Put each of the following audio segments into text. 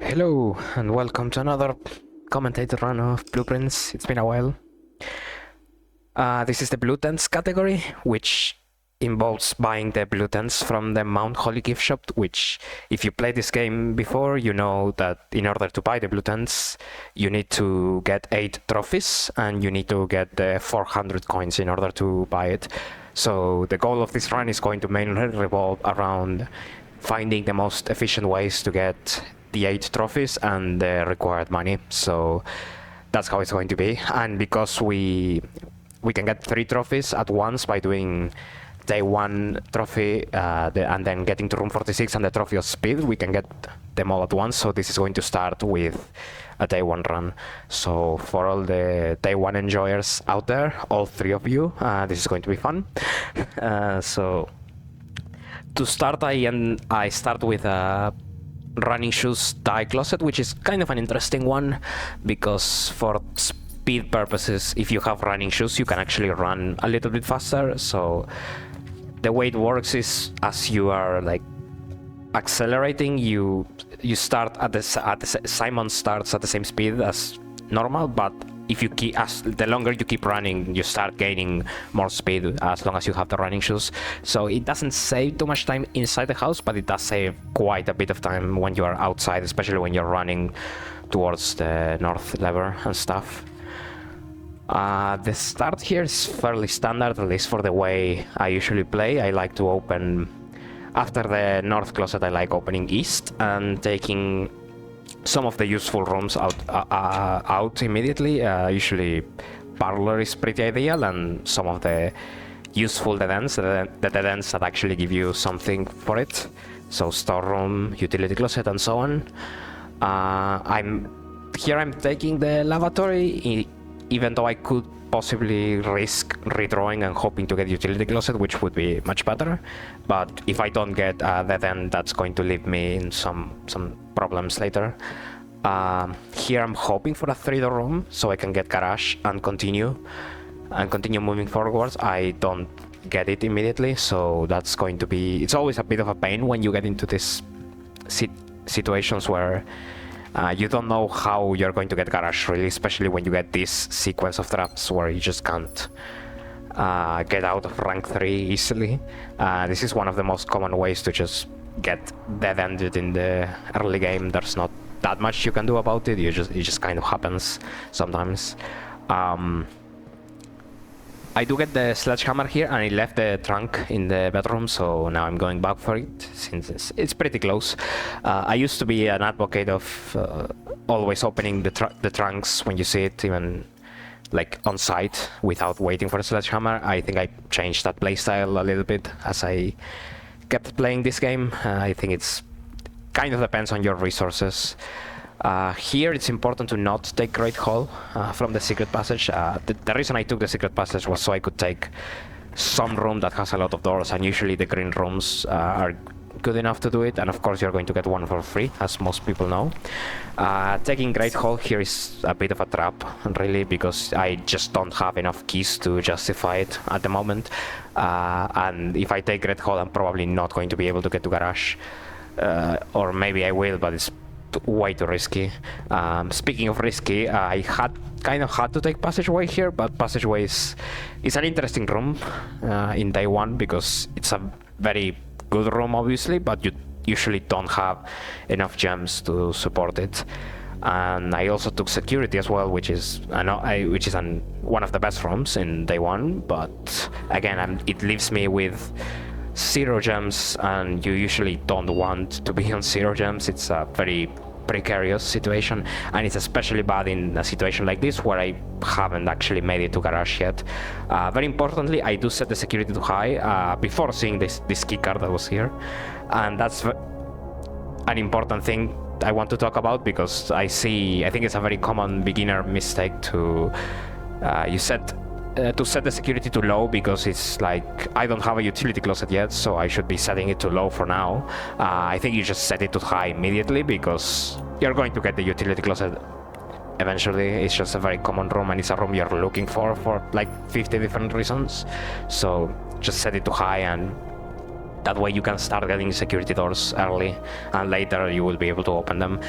Hello and welcome to another commentator run of Blueprints. It's been a while. This is the Blue Tents category, which involves buying the Blue Tents from the Mount Holly gift shop, which if you played this game before, you know that in order to buy the Blue Tents, you need to get 8 trophies and you need to get the 400 coins in order to buy it. So the goal of this run is going to mainly revolve around finding the most efficient ways to get the 8 trophies and the required money. So that's how it's going to be. And because we can get 3 trophies at once by doing day 1 trophy and then getting to room 46 and the trophy of speed, we can get them all at once. So this is going to start with a day 1 run. So for all the day 1 enjoyers out there, all 3 of you, this is going to be fun. So to start, I start with a running shoes dye closet, which is kind of an interesting one because for speed purposes, if you have running shoes, you can actually run a little bit faster. So the way it works is as you are like accelerating, you start at Simon starts at the same speed as normal, but if you keep the longer you keep running, you start gaining more speed as long as you have the running shoes. So it doesn't save too much time inside the house, but it does save quite a bit of time when you are outside, especially when you're running towards the north lever and stuff. The start here is fairly standard, at least for the way I usually play. I like to open after the north closet. I like opening east and taking some of the useful rooms out immediately. Usually parlor is pretty ideal, and some of the useful dead ends, the dead ends that actually give you something for it. So storeroom, utility closet, and so on. I'm taking the lavatory, even though I could possibly risk redrawing and hoping to get utility closet, which would be much better. But if I don't get that end, that's going to leave me in some problems later. Here I'm hoping for a 3-door room so I can get garage and continue moving forwards. I don't get it immediately, so that's going to be, it's always a bit of a pain when you get into these situations where you don't know how you're going to get garage, really, especially when you get this sequence of traps where you just can't get out of rank 3 easily. This is one of the most common ways to just get dead-ended in the early game. There's not that much you can do about it. It just kind of happens sometimes. I do get the sledgehammer here, and I left the trunk in the bedroom, so now I'm going back for it since it's pretty close. I used to be an advocate of always opening the trunks when you see it, even like on site, without waiting for a sledgehammer. I think I changed that playstyle a little bit as I kept playing this game. I think it's kind of depends on your resources. Here it's important to not take Great Hall from the secret passage. The reason I took the secret passage was so I could take some room that has a lot of doors, and usually the green rooms are good enough to do it, and of course you're going to get one for free, as most people know. Taking Great Hall here is a bit of a trap, really, because I just don't have enough keys to justify it at the moment. And if I take Great Hall, I'm probably not going to be able to get to garage. Or maybe I will, but it's way too risky. Speaking of risky, I kind of had to take Passageway here, but Passageway is an interesting room in day 1 because it's a very good room, obviously, but you usually don't have enough gems to support it. And I also took security as well, which is one of the best rooms in day 1, but again, it leaves me with 0 gems, and you usually don't want to be on 0 gems. It's a very precarious situation, and it's especially bad in a situation like this where I haven't actually made it to garage yet. Very importantly, I do set the security to high before seeing this key card that was here, and that's an important thing I want to talk about because I think it's a very common beginner mistake to set the security to low, because it's like, I don't have a utility closet yet, so I should be setting it to low for now. I think you just set it to high immediately because you're going to get the utility closet eventually. It's just a very common room, and it's a room you're looking for like 50 different reasons. So just set it to high, and that way you can start getting security doors early, and later you will be able to open them.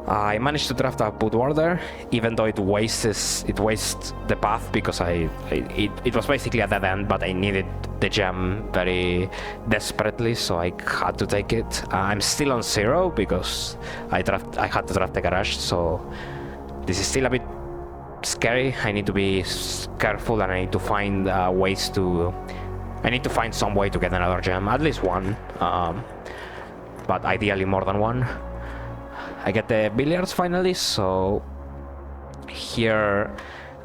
I managed to draft a put warder, even though it wastes the path because it was basically a dead end, but I needed the gem very desperately, so I had to take it. I'm still on 0 because I had to draft the garage, so this is still a bit scary. I need to be careful, and I need to find ways to. I need to find some way to get another gem, at least one, but ideally more than one. I get the billiards finally, so here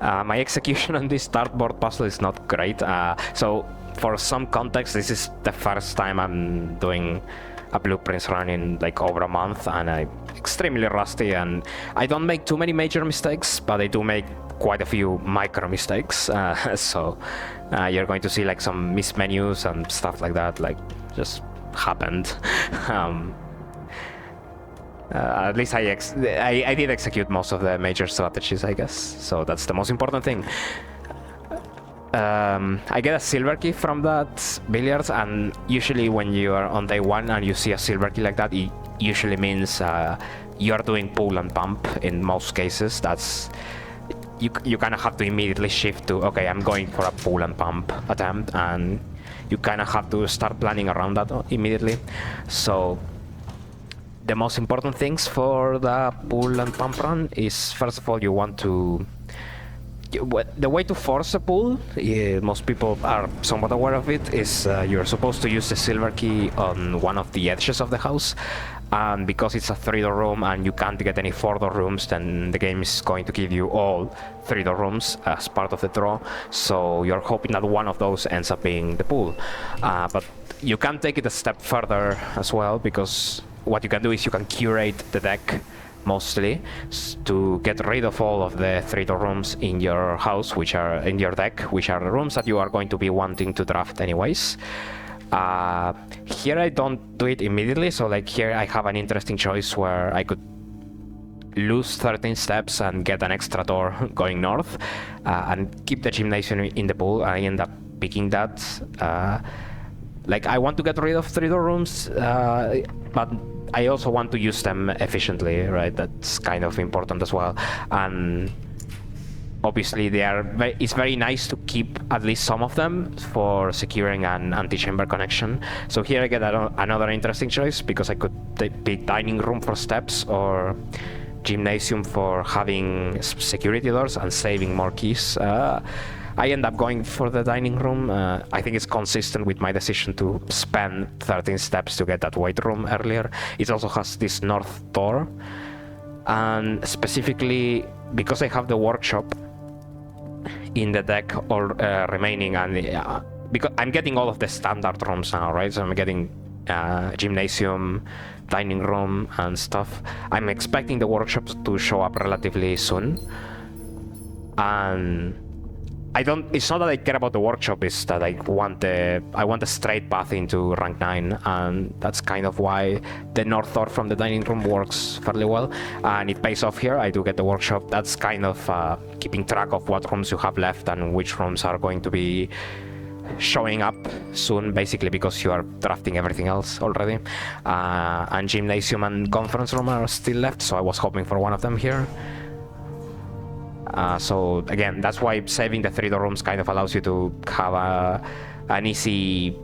my execution on this dartboard puzzle is not great. So for some context, this is the first time I'm doing a blueprints run in like over a month, and I'm extremely rusty, and I don't make too many major mistakes, but I do make quite a few micro mistakes. So you're going to see like some missed menus and stuff like that, like just happened. At least I did execute most of the major strategies, I guess. So that's the most important thing. I get a silver key from that billiards, and usually when you are on day 1 and you see a silver key like that, it usually means you are doing pull and pump. In most cases, that's you kind of have to immediately shift to, okay, I'm going for a pull and pump attempt, and you kind of have to start planning around that immediately. So the most important things for the pull and pump run is, first of all, you want to. The way to force a pull, most people are somewhat aware of it, is you're supposed to use the silver key on one of the edges of the house. And because it's a 3-door room and you can't get any 4-door rooms, then the game is going to give you all 3-door rooms as part of the draw. So you're hoping that one of those ends up being the pull. But you can take it a step further as well, because what you can do is you can curate the deck mostly to get rid of all of the 3-door rooms in your house, which are in your deck, which are the rooms that you are going to be wanting to draft anyways. Here I don't do it immediately, so like here I have an interesting choice where I could lose 13 steps and get an extra door going north, and keep the gymnasium in the pool. I end up picking that. Like, I want to get rid of 3-door rooms, but I also want to use them efficiently, right? That's kind of important as well. And obviously it's very nice to keep at least some of them for securing an anti-chamber connection. So here I get another interesting choice, because I could pick dining room for steps or gymnasium for having security doors and saving more keys. I end up going for the dining room. I think it's consistent with my decision to spend 13 steps to get that weight room earlier. It also has this north door, and specifically because I have the workshop in the deck or remaining, and because I'm getting all of the standard rooms now, right? So I'm getting gymnasium, dining room, and stuff. I'm expecting the workshop to show up relatively soon, and it's not that I care about the workshop, it's that I want a straight path into rank 9, and that's kind of why the north door from the dining room works fairly well, and it pays off here. I do get the workshop. That's kind of keeping track of what rooms you have left and which rooms are going to be showing up soon, basically because you are drafting everything else already. And gymnasium and conference room are still left, so I was hoping for one of them here. So again, that's why saving the 3-door rooms kind of allows you to have an easy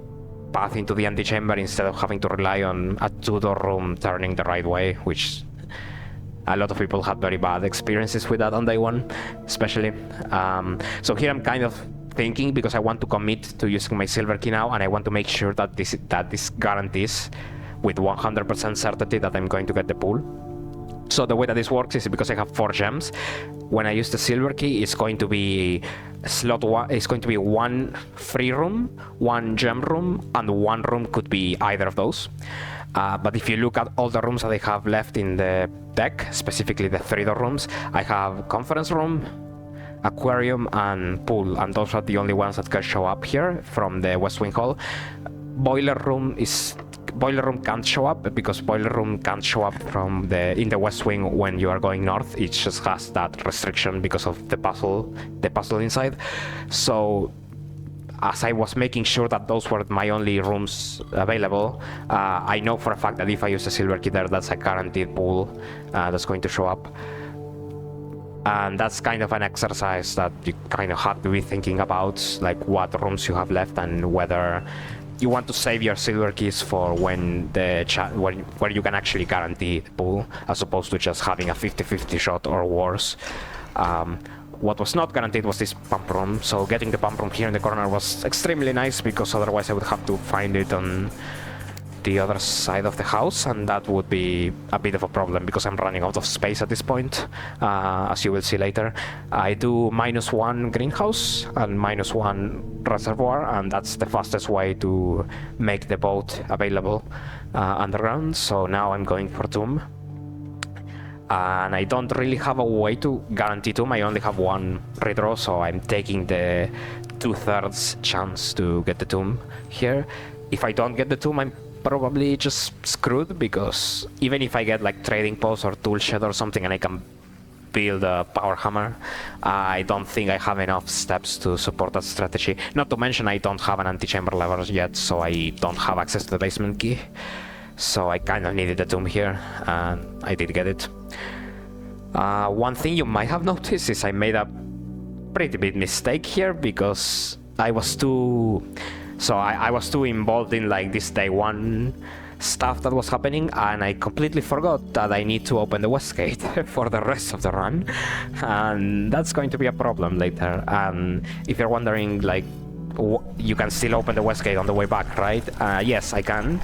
path into the antechamber instead of having to rely on a 2-door room turning the right way, which a lot of people had very bad experiences with that on day 1, especially. So here I'm kind of thinking, because I want to commit to using my silver key now, and I want to make sure that this guarantees with 100% certainty that I'm going to get the pull. So the way that this works is, because I have 4 gems, when I use the silver key, it's going to be slot 1. It's going to be 1 free room, 1 gem room, and 1 room could be either of those. But if you look at all the rooms that I have left in the deck, specifically the 3-door rooms, I have conference room, aquarium, and pool, and those are the only ones that can show up here from the West Wing Hall. Boiler room can't show up, because boiler room can't show up in the West Wing when you are going north. It just has that restriction because of the puzzle inside. So as I was making sure that those were my only rooms available, I know for a fact that if I use a silver key there, that's a guaranteed pool that's going to show up. And that's kind of an exercise that you kind of have to be thinking about, like what rooms you have left and whether you want to save your silver keys for when where you can actually guarantee the pool, as opposed to just having a 50-50 shot or worse. What was not guaranteed was this pump room, so getting the pump room here in the corner was extremely nice, because otherwise I would have to find it on the other side of the house, and that would be a bit of a problem because I'm running out of space at this point, as you will see later. I do -1 greenhouse and -1 reservoir, and that's the fastest way to make the boat available underground. So now I'm going for tomb. And I don't really have a way to guarantee tomb. I only have one redraw, so I'm taking the 2/3 chance to get the tomb here. If I don't get the tomb, I'm probably just screwed, because even if I get like trading post or tool shed or something and I can build a power hammer, I don't think I have enough steps to support that strategy. Not to mention I don't have an anti-chamber lever yet, so I don't have access to the basement key. So I kind of needed the tomb here, and I did get it. One thing you might have noticed is I made a pretty big mistake here, because I was too involved in like this day one stuff that was happening, and I completely forgot that I need to open the west gate for the rest of the run, and that's going to be a problem later. And if you're wondering, like, you can still open the west gate on the way back, right? Yes, I can.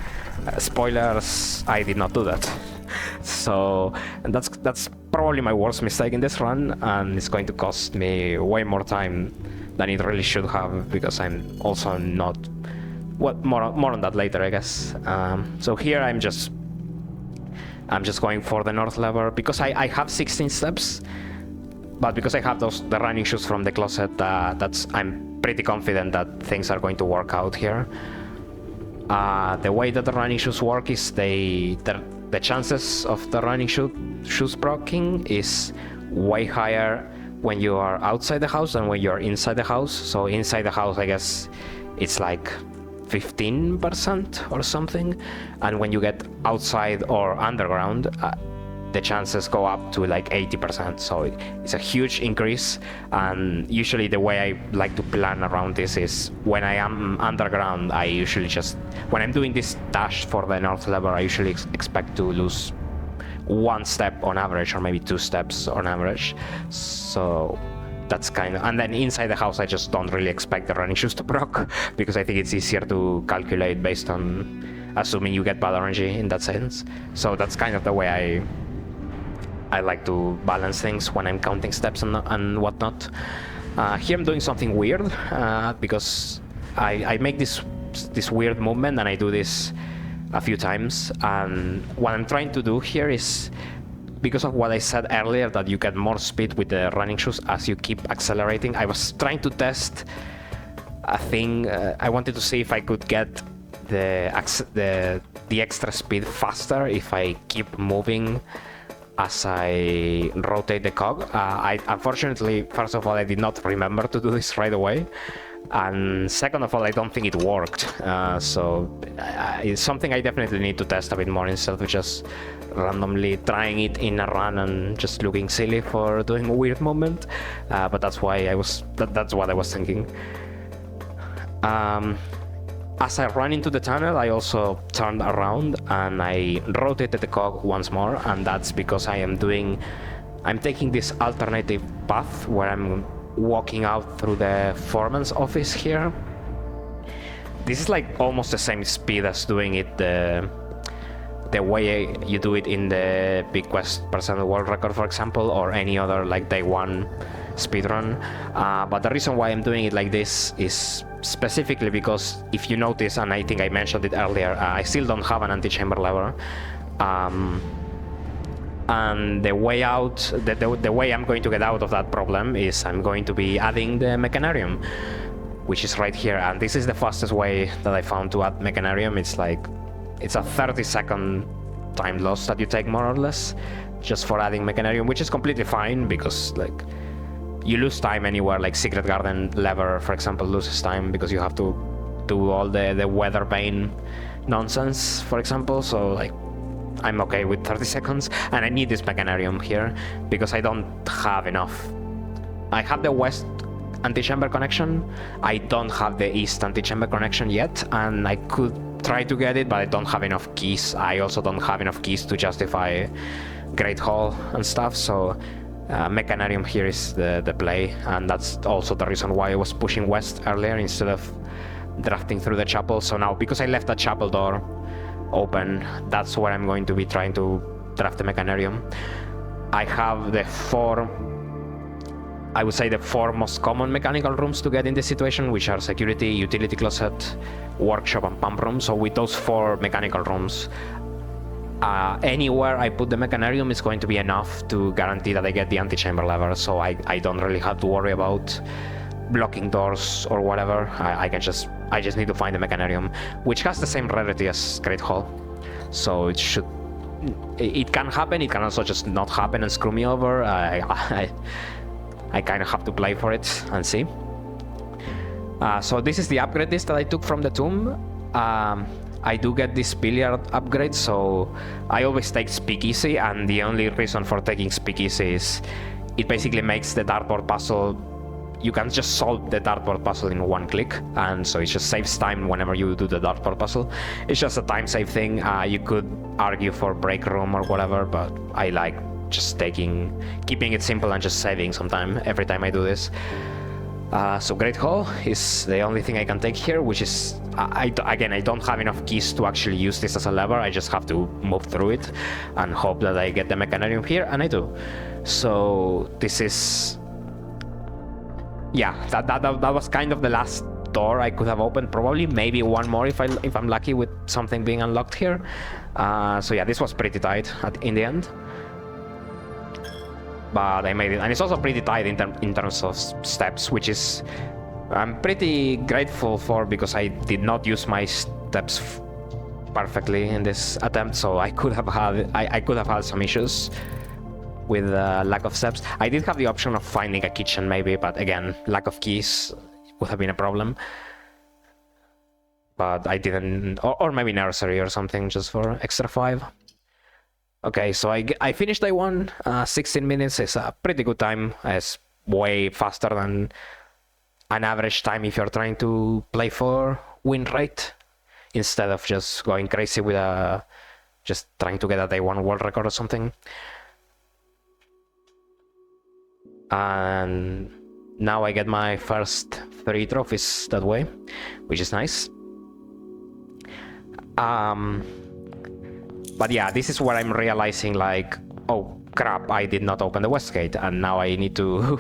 Spoilers, I did not do that. So that's probably my worst mistake in this run, and it's going to cost me way more time than it really should have, because I'm also not... Well, more on that later, I guess. So here I'm just going for the north lever, because I have 16 steps, but because I have the running shoes from the closet, I'm pretty confident that things are going to work out here. The way that the running shoes work is the chances of the running shoes proccing is way higher when you are outside the house than when you're inside the house. So inside the house, I guess it's like 15% or something, and when you get outside or underground, the chances go up to like 80%. So it's a huge increase, and usually the way I like to plan around this is when I am underground, I usually when I'm doing this dash for the north lever, I usually expect to lose 1 step on average, or maybe 2 steps on average. So that's kind of... And then inside the house, I just don't really expect the running shoes to proc, because I think it's easier to calculate based on assuming you get bad RNG in that sense. So that's kind of the way I like to balance things when I'm counting steps and whatnot. Here I'm doing something weird, because I make this weird movement, and I do this a few times, and what I'm trying to do here is, because of what I said earlier, that you get more speed with the running shoes as you keep accelerating, I was trying to test a thing. I wanted to see if I could get the extra speed faster if I keep moving as I rotate the cog. Unfortunately, first of all, I did not remember to do this right away, and second of all, I don't think it worked. So it's something I definitely need to test a bit more, instead of just randomly trying it in a run and just looking silly for doing a weird movement. But that's why that's what I was thinking. As I ran into the tunnel, I also turned around and I rotated the cog once more, and that's because I'm taking this alternative path where I'm walking out through the foreman's office here. This is like almost the same speed as doing it the way you do it in the Big Quest % world record, for example, or any other like day one speedrun. But the reason why I'm doing it like this is specifically because, if you notice, and I think I mentioned it earlier, I still don't have an anti-chamber lever. And the way out, the way I'm going to get out of that problem is I'm going to be adding the Mechanarium, which is right here. And this is the fastest way that I found to add Mechanarium. It's a 30-second time loss that you take, more or less, just for adding Mechanarium, which is completely fine, because like you lose time anywhere, like Secret Garden lever, for example, loses time because you have to do all the weather vane nonsense, for example. So like, I'm okay with 30 seconds, and I need this Mechanarium here because I don't have enough. I have the west antechamber connection, I don't have the east antechamber connection yet, and I could try to get it, but I don't have enough keys. I also don't have enough keys to justify Great Hall and stuff, so Mechanarium here is the play, and that's also the reason why I was pushing west earlier instead of drafting through the chapel. So now, because I left that chapel door open, that's where I'm going to be trying to draft the Mechanarium. I have the I would say the four most common mechanical rooms to get in this situation, which are security, utility closet, workshop, and pump room. So with those four mechanical rooms, anywhere I put the Mechanarium is going to be enough to guarantee that I get the antechamber lever, so I don't really have to worry about blocking doors or whatever. I just need to find the Mechanarium, which has the same rarity as Great Hall, so it can happen. It can also just not happen and screw me over. I kind of have to play for it and see. So this is the upgrade list that I took from the tomb. I do get this billiard upgrade, so I always take Speakeasy, and the only reason for taking Speakeasy is it basically makes the dartboard puzzle, you can just solve the dartboard puzzle in one click, and so it just saves time whenever you do the dartboard puzzle. It's just a time save thing. You could argue for break room or whatever, but I like just keeping it simple and just saving some time every time I do this. So Great Hall is the only thing I can take here, which is, again, I don't have enough keys to actually use this as a lever. I just have to move through it and hope that I get the Mechanarium here, and I do. So this is, yeah, that was kind of the last door I could have opened. Probably maybe one more if I'm lucky with something being unlocked here. So yeah, this was pretty tight in the end, but I made it, and it's also pretty tight in terms of steps, which is I'm pretty grateful for, because I did not use my steps perfectly in this attempt, so I could have had some issues with lack of steps. I did have the option of finding a kitchen maybe, but again, lack of keys would have been a problem. But I didn't, or maybe nursery or something just for extra 5. Okay, so I finished day 1. 16 minutes is a pretty good time. It's way faster than an average time if you're trying to play for win rate, instead of just going crazy with just trying to get a day 1 world record or something. And now I get my first 3 trophies that way, which is nice. But yeah, this is where I'm realizing, like, oh crap, I did not open the west gate, and now I need to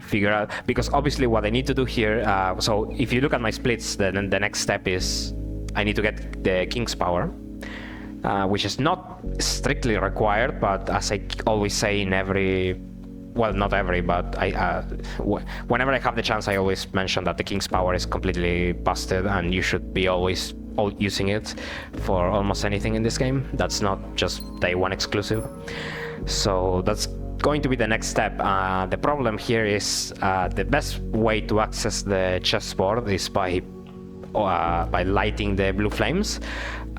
figure out, because obviously what I need to do here, so if you look at my splits, then the next step is I need to get the King's Power, which is not strictly required, but as I always say in every, well, not every, but whenever I have the chance, I always mention that the King's Power is completely busted, and you should be always using it for almost anything in this game. That's not just day 1 exclusive. So that's going to be the next step. The problem here is the best way to access the chessboard is by lighting the blue flames.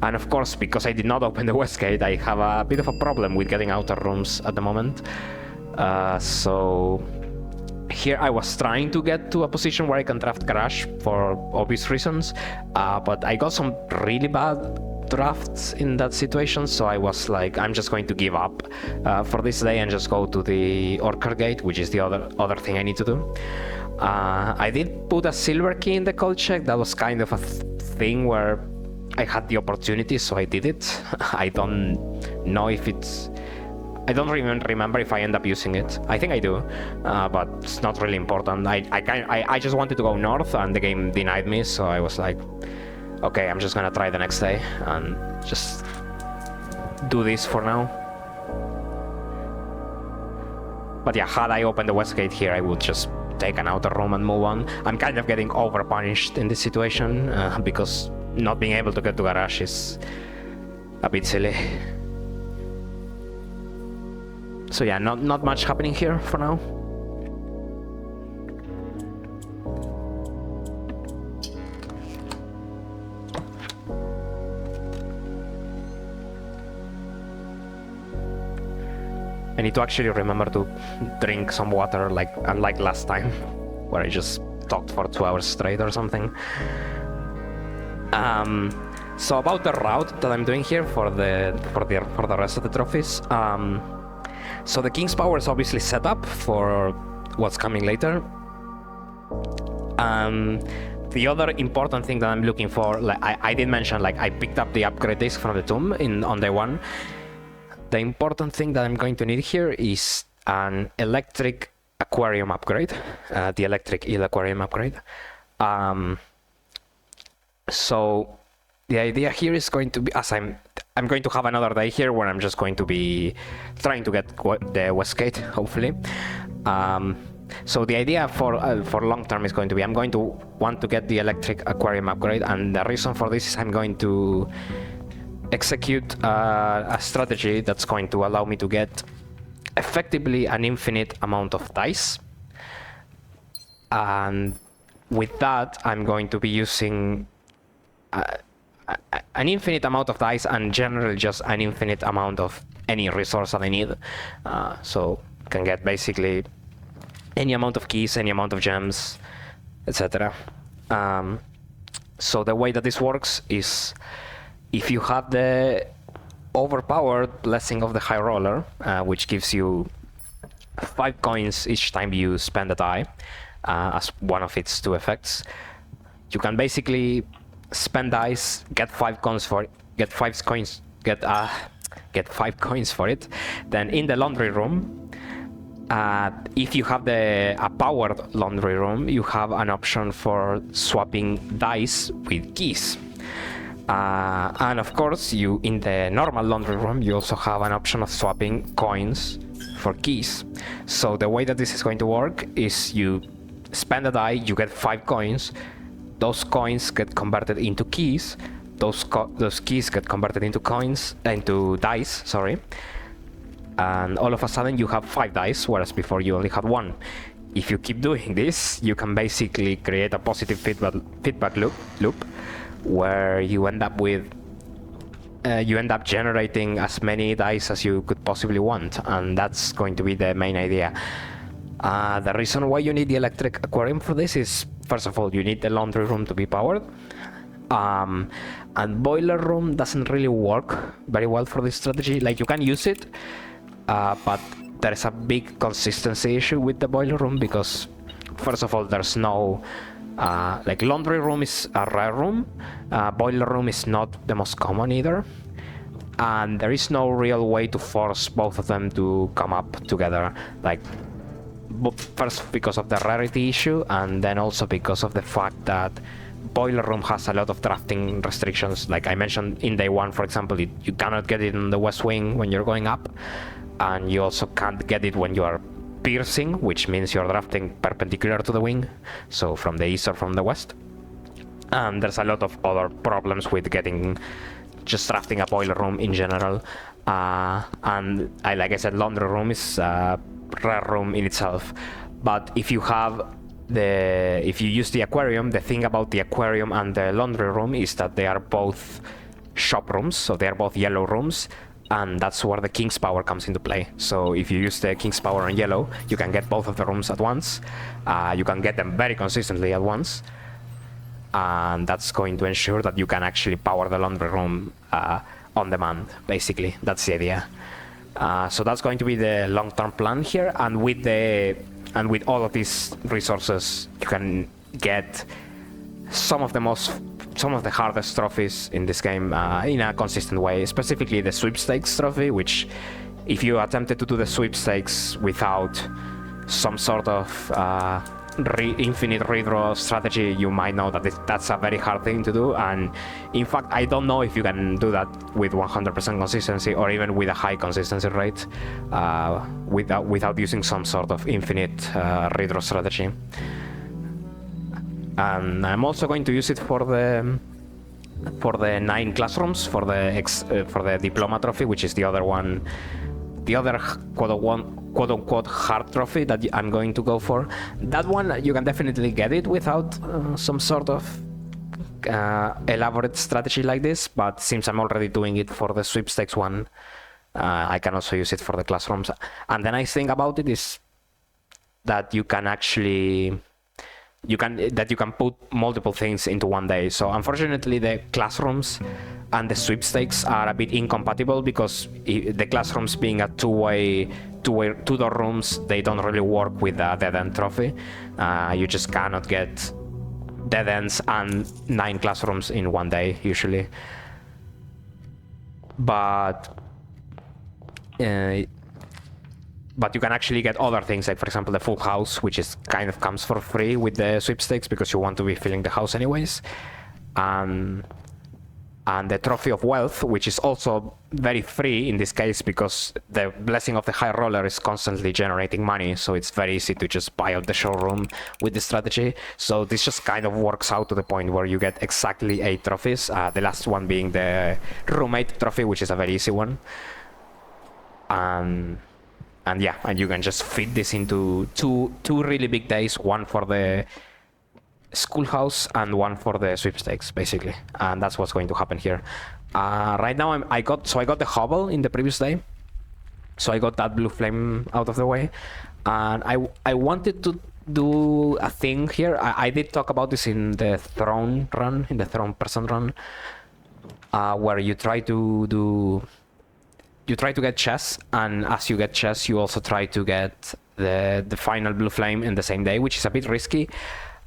And of course, because I did not open the west gate, I have a bit of a problem with getting outer rooms at the moment. So here I was trying to get to a position where I can draft Garage for obvious reasons, but I got some really bad drafts in that situation, so I was like, I'm just going to give up for this day and just go to the Orchard Gate, which is the other thing I need to do. I did put a silver key in the cold check. That was kind of a thing where I had the opportunity, so I did it. I don't know if I don't even remember if I end up using it. I think I do, but it's not really important. I just wanted to go north, and the game denied me, so I was like, okay, I'm just gonna try the next day and just do this for now. But yeah, had I opened the west gate here, I would just take an outer room and move on. I'm kind of getting over punished in this situation, because not being able to get to Garage is a bit silly. So yeah, not much happening here for now. I need to actually remember to drink some water, like unlike last time, where I just talked for 2 hours straight or something. So about the route that I'm doing here for the rest of the trophies. So the King's Power is obviously set up for what's coming later. The other important thing that I'm looking for, like I did mention, like I picked up the upgrade disc from the tomb on day 1. The important thing that I'm going to need here is an electric aquarium upgrade, the electric eel aquarium upgrade. So the idea here is going to be, as I'm going to have another day here where I'm just going to be trying to get the Westgate, hopefully. So the idea for long term is going to be, I'm going to want to get the electric aquarium upgrade, and the reason for this is I'm going to execute a strategy that's going to allow me to get effectively an infinite amount of dice, and with that I'm going to be using an infinite amount of dice and generally just an infinite amount of any resource that I need. So I can get basically any amount of keys, any amount of gems, etc. So the way that this works is, if you have the overpowered Blessing of the High Roller, which gives you 5 coins each time you spend a die, as one of its 2 effects, you can basically spend dice, get 5 coins for it, get 5 coins for it. Then in the laundry room, if you have a powered laundry room, you have an option for swapping dice with keys. And of course, in the normal laundry room, you also have an option of swapping coins for keys. So the way that this is going to work is you spend a die, you get 5 coins, those coins get converted into keys, those keys get converted into dice, sorry. And all of a sudden you have 5 dice, whereas before you only had 1. If you keep doing this, you can basically create a positive feedback loop where you end up generating as many dice as you could possibly want, and that's going to be the main idea. The reason why you need the electric aquarium for this is, first of all, you need the laundry room to be powered, and boiler room doesn't really work very well for this strategy. Like, you can use it, but there is a big consistency issue with the boiler room because, first of all, there's no like, laundry room is a rare room, boiler room is not the most common either, and there is no real way to force both of them to come up together. Like, first because of the rarity issue, and then also because of the fact that boiler room has a lot of drafting restrictions. Like I mentioned in day 1, for example, you cannot get it in the west wing when you're going up, and you also can't get it when you are piercing, which means you're drafting perpendicular to the wing, so from the east or from the west. And there's a lot of other problems with just drafting a boiler room in general. And like I said, laundry room is a rare room in itself. But if you use the aquarium, the thing about the aquarium and the laundry room is that they are both shop rooms, so they are both yellow rooms, and that's where the King's Power comes into play. So if you use the King's Power on yellow, you can get both of the rooms at once. You can get them very consistently at once, and that's going to ensure that you can actually power the laundry room on demand, basically. That's the idea. So that's going to be the long-term plan here, and with all of these resources, you can get some of the hardest trophies in this game in a consistent way, specifically the sweepstakes trophy, which, if you attempted to do the sweepstakes without some sort of infinite redraw strategy, you might know that that's a very hard thing to do. And in fact, I don't know if you can do that with 100% consistency or even with a high consistency rate without using some sort of infinite redraw strategy. And I'm also going to use it for the 9 classrooms, for the diploma trophy, which is the other quote-unquote hard trophy that I'm going to go for. That one, you can definitely get it without some sort of elaborate strategy like this, but since I'm already doing it for the sweepstakes one, I can also use it for the classrooms. And the nice thing about it is that you can actually you can put multiple things into one day. So unfortunately, the classrooms and the sweepstakes are a bit incompatible because the classrooms being a two-door rooms, they don't really work with a dead end trophy. You just cannot get dead ends and 9 classrooms in one day usually. But you can actually get other things, like for example the full house, which is kind of comes for free with the sweepstakes because you want to be filling the house anyways, and the trophy of wealth, which is also very free in this case because the blessing of the high roller is constantly generating money, so it's very easy to just buy out the showroom with this strategy. So this just kind of works out to the point where you get exactly 8 trophies, the last one being the roommate trophy, which is a very easy one. And yeah, and you can just fit this into two really big days, one for the schoolhouse and one for the sweepstakes, basically. And that's what's going to happen here. Right now I got the hovel in the previous day, so I got that blue flame out of the way, and I wanted to do a thing here. I did talk about this in the throne run, in the throne person run, where you try to get chess, and as you get chess you also try to get the final blue flame in the same day, which is a bit risky,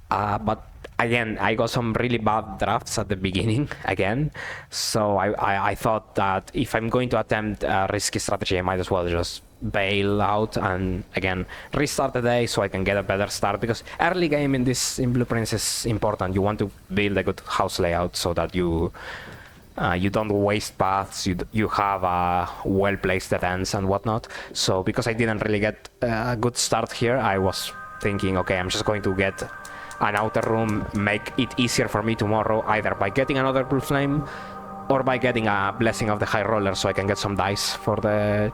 but again I got some really bad drafts at the beginning again, so I thought that if I'm going to attempt a risky strategy, I might as well just bail out and again restart the day so I can get a better start, because early game in Blueprints is important. You want to build a good house layout so that you don't waste paths, you have well-placed defense and whatnot. So because I didn't really get a good start here, I was thinking, okay, I'm just going to get an outer room, make it easier for me tomorrow, either by getting another blue flame or by getting a blessing of the high roller so I can get some dice for the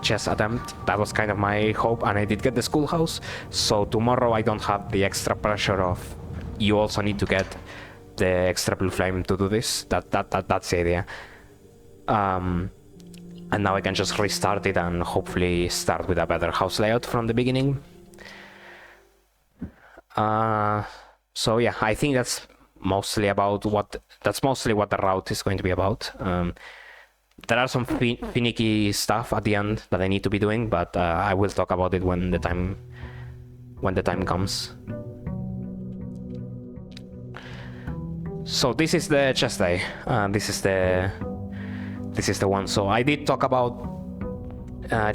chess attempt. That was kind of my hope, and I did get the schoolhouse. So tomorrow I don't have the extra pressure of you also need to get the extra blue flame to do this. That's the idea. And now I can just restart it and hopefully start with a better house layout from the beginning. So yeah, I think that's mostly what the route is going to be about. There are some finicky stuff at the end that I need to be doing, but I will talk about it when the time comes. So this is the chess day. This is the one. So I did talk about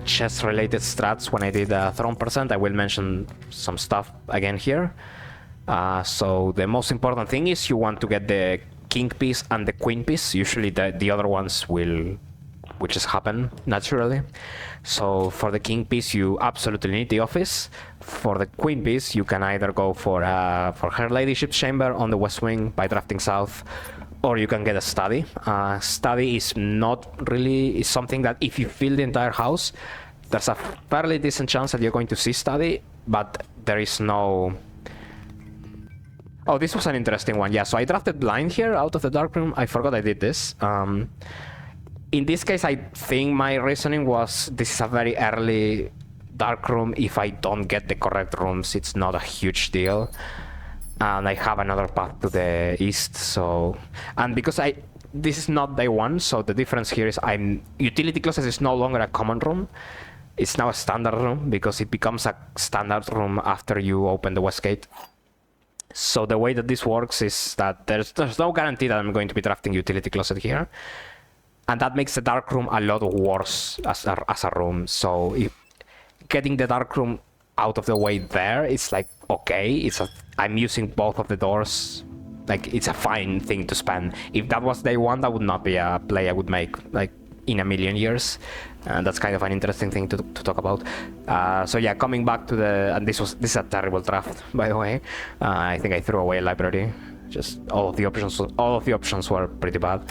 chess related strats when I did Throne Percent. I will mention some stuff again here. So the most important thing is you want to get the king piece and the queen piece. Usually the other ones will just happen naturally. So for the king piece you absolutely need the office. For the queen piece you can either go for her ladyship's chamber on the west wing by drafting south, or you can get a study. Study is something that if you fill the entire house, there's a fairly decent chance that you're going to see study, but there is no... Oh, this was an interesting one. Yeah, so I drafted blind here out of the dark room. I forgot I did this. In this case, I think my reasoning was this is a very early dark room. If I don't get the correct rooms, it's not a huge deal. And I have another path to the east, so... And because this is not day one, so the difference here is utility closet is no longer a common room. It's now a standard room, because it becomes a standard room after you open the west gate. So the way that this works is that there's no guarantee that I'm going to be drafting utility closet here. And that makes the dark room a lot worse as a room. So getting the dark room out of the way there, it's like, okay, I'm using both of the doors. Like, it's a fine thing to spend. If that was day one, that would not be a play I would make, like, in a million years. And that's kind of an interesting thing to talk about. So yeah, coming back to and this is a terrible draft, by the way. I think I threw away a library. Just all of the options were pretty bad.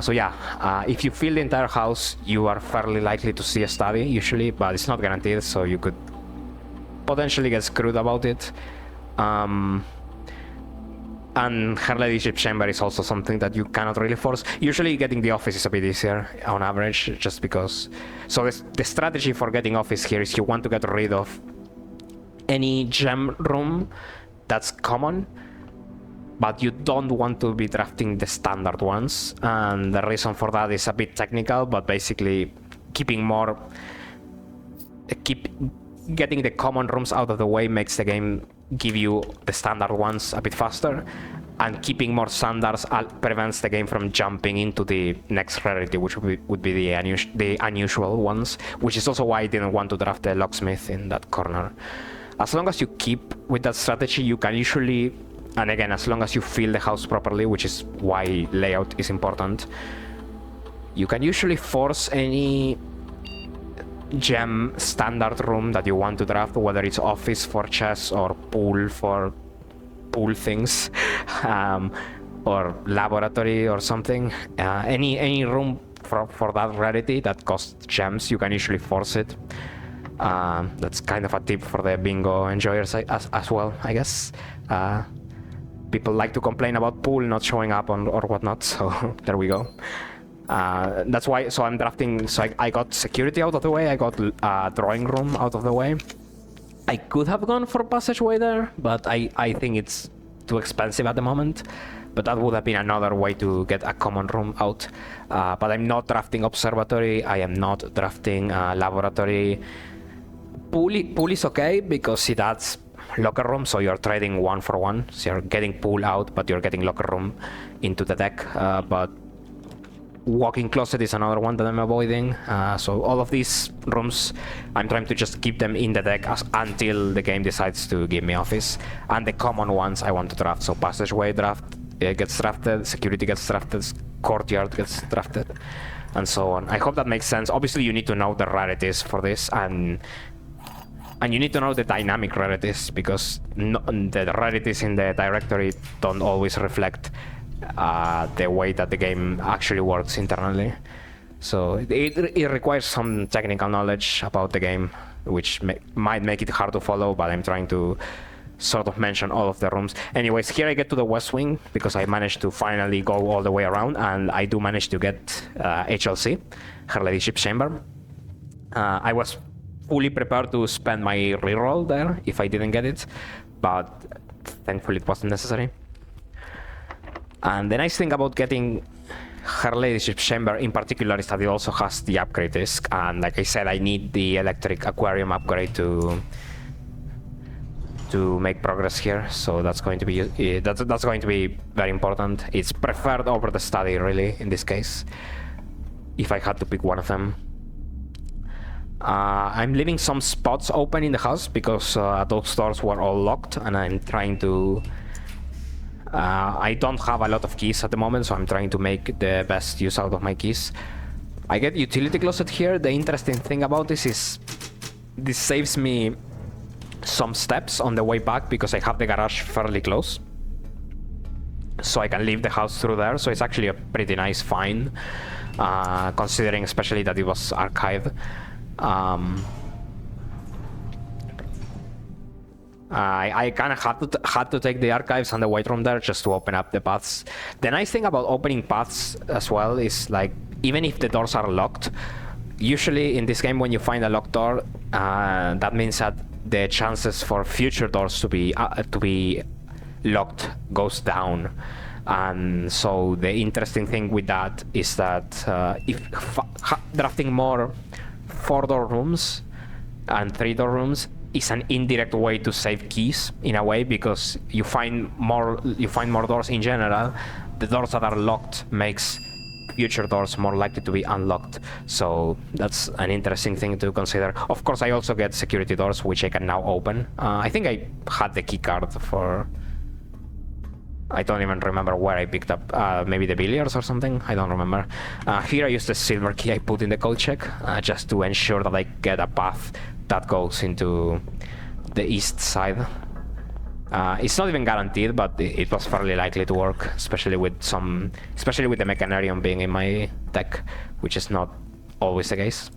So yeah, if you fill the entire house, you are fairly likely to see a study usually, but it's not guaranteed, so you could potentially get screwed about it. And her ladyship chamber is also something that you cannot really force. Usually getting the office is a bit easier on average, just because. So the strategy for getting office here is you want to get rid of any gem room that's common, but you don't want to be drafting the standard ones. And the reason for that is a bit technical, but basically keeping more... Getting the common rooms out of the way makes the game give you the standard ones a bit faster, and keeping more standards prevents the game from jumping into the next rarity, which would be the unusual ones, which is also why I didn't want to draft the locksmith in that corner. As long as you keep with that strategy, you can usually, and again, as long as you fill the house properly, which is why layout is important, you can usually force any gem standard room that you want to draft, whether it's office for chess or pool for pool things, or laboratory or something. Any room for that rarity that costs gems, you can usually force it. That's kind of a tip for the bingo enjoyers as well, I guess. People like to complain about pool not showing up or whatnot, so there we go. That's why, so I'm drafting, so I got security out of the way, I got drawing room out of the way. I could have gone for passageway there, but I think it's too expensive at the moment. But that would have been another way to get a common room out. But I'm not drafting observatory, I am not drafting laboratory. Pool is okay because it adds locker room, so you're trading 1 for 1. So you're getting pool out, but you're getting locker room into the deck. But walk-in closet is another one that I'm avoiding. So all of these rooms, I'm trying to just keep them in the deck until the game decides to give me office. And the common ones I want to draft. So passageway gets drafted, security gets drafted, courtyard gets drafted, and so on. I hope that makes sense. Obviously, you need to know the rarities for this, and you need to know the dynamic rarities, because the rarities in the directory don't always reflect the way that the game actually works internally. So it requires some technical knowledge about the game, which might make it hard to follow, but I'm trying to sort of mention all of the rooms. Anyways, here I get to the west wing, because I managed to finally go all the way around, and I do manage to get HLC, Her Ladyship Chamber. I was fully prepared to spend my reroll there if I didn't get it, but thankfully it wasn't necessary. And the nice thing about getting Her Ladyship Chamber in particular is that it also has the upgrade disc, and like I said, I need the electric aquarium upgrade to make progress here, so that's going to be that's going to be very important. It's preferred over the study, really, in this case, if I had to pick one of them. I'm leaving some spots open in the house because those doors were all locked, and I'm trying to... I don't have a lot of keys at the moment, so I'm trying to make the best use out of my keys. I get utility closet here. The interesting thing about this is this saves me some steps on the way back because I have the garage fairly close, so I can leave the house through there. So it's actually a pretty nice find, considering especially that it was archived. I kind of had to take the archives and the white room there just to open up the paths. The nice thing about opening paths as well is, like, even if the doors are locked, usually in this game when you find a locked door, that means that the chances for future doors to be locked goes down. And so the interesting thing with that is that if drafting more 4-door rooms and 3-door rooms is an indirect way to save keys in a way, because you find more doors in general. The doors that are locked makes future doors more likely to be unlocked, so that's an interesting thing to consider. Of course, I also get security doors which I can now open. I think I had the key card for... I don't even remember where I picked up, maybe the billiards or something, I don't remember. Here I used the silver key I put in the code check, just to ensure that I get a path that goes into the east side. It's not even guaranteed, but it was fairly likely to work, especially with the Mechanarium being in my deck, which is not always the case.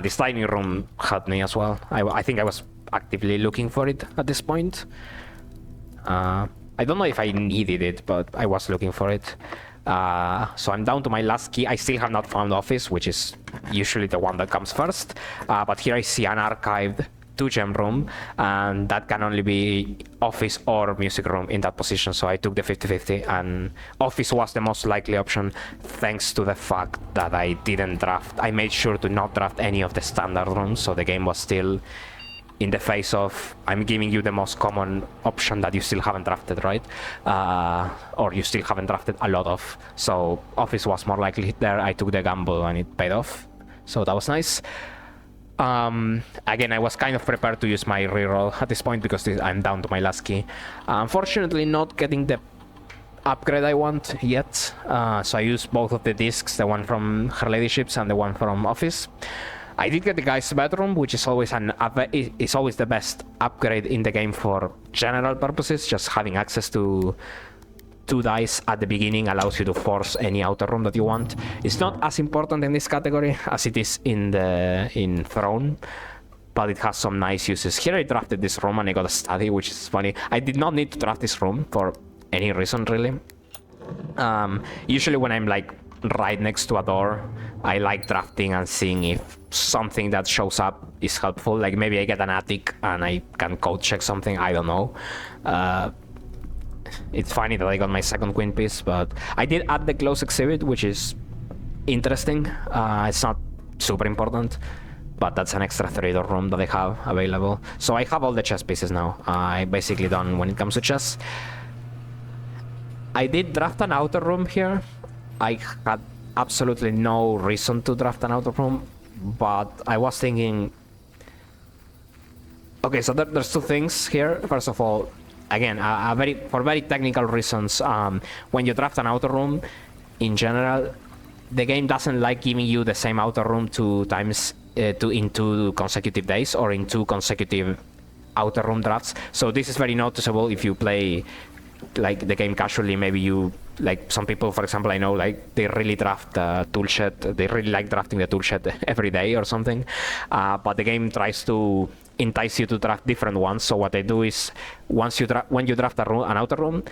This tiny room helped me as well. I think I was actively looking for it at this point. I don't know if I needed it, but I was looking for it. So I'm down to my last key. I still have not found office, which is usually the one that comes first. But here I see an archived 2-gem room, and that can only be office or music room in that position. So I took the 50-50, and office was the most likely option, thanks to the fact that I didn't draft. I made sure to not draft any of the standard rooms, so the game was still in the face of, I'm giving you the most common option that you still haven't drafted, right? Or you still haven't drafted a lot of. So office was more likely there. I took the gamble and it paid off. So that was nice. Again, I was kind of prepared to use my reroll at this point because I'm down to my last key. Unfortunately, not getting the upgrade I want yet. So I used both of the discs, the one from Her Ladyships and the one from Office. I did get the guy's bedroom, which is always always the best upgrade in the game for general purposes. Just having access to 2 dice at the beginning allows you to force any outer room that you want. It's not as important in this category as it is in Throne, but it has some nice uses. Here I drafted this room and I got a study, which is funny. I did not need to draft this room for any reason, really. Usually when I'm like right next to a door, I like drafting and seeing if something that shows up is helpful. Like maybe I get an attic and I can code check something, I don't know. It's funny that I got my second queen piece, but I did add the close exhibit, which is interesting. It's not super important, but that's an extra 3-door room that I have available. So I have all the chess pieces now. I'm basically done when it comes to chess. I did draft an outer room here. I had absolutely no reason to draft an outer room, but I was thinking... Okay, so there's 2 things here. First of all, again, for very technical reasons, when you draft an outer room, in general, the game doesn't like giving you the same outer room 2 times in 2 consecutive days or in 2 consecutive outer room drafts. So this is very noticeable if you play like the game casually. Maybe you, like some people, for example, I know, like they really draft toolshed. They really like drafting the toolshed every day or something. But the game tries to entice you to draft different ones. So what they do is, when you draft an outer room,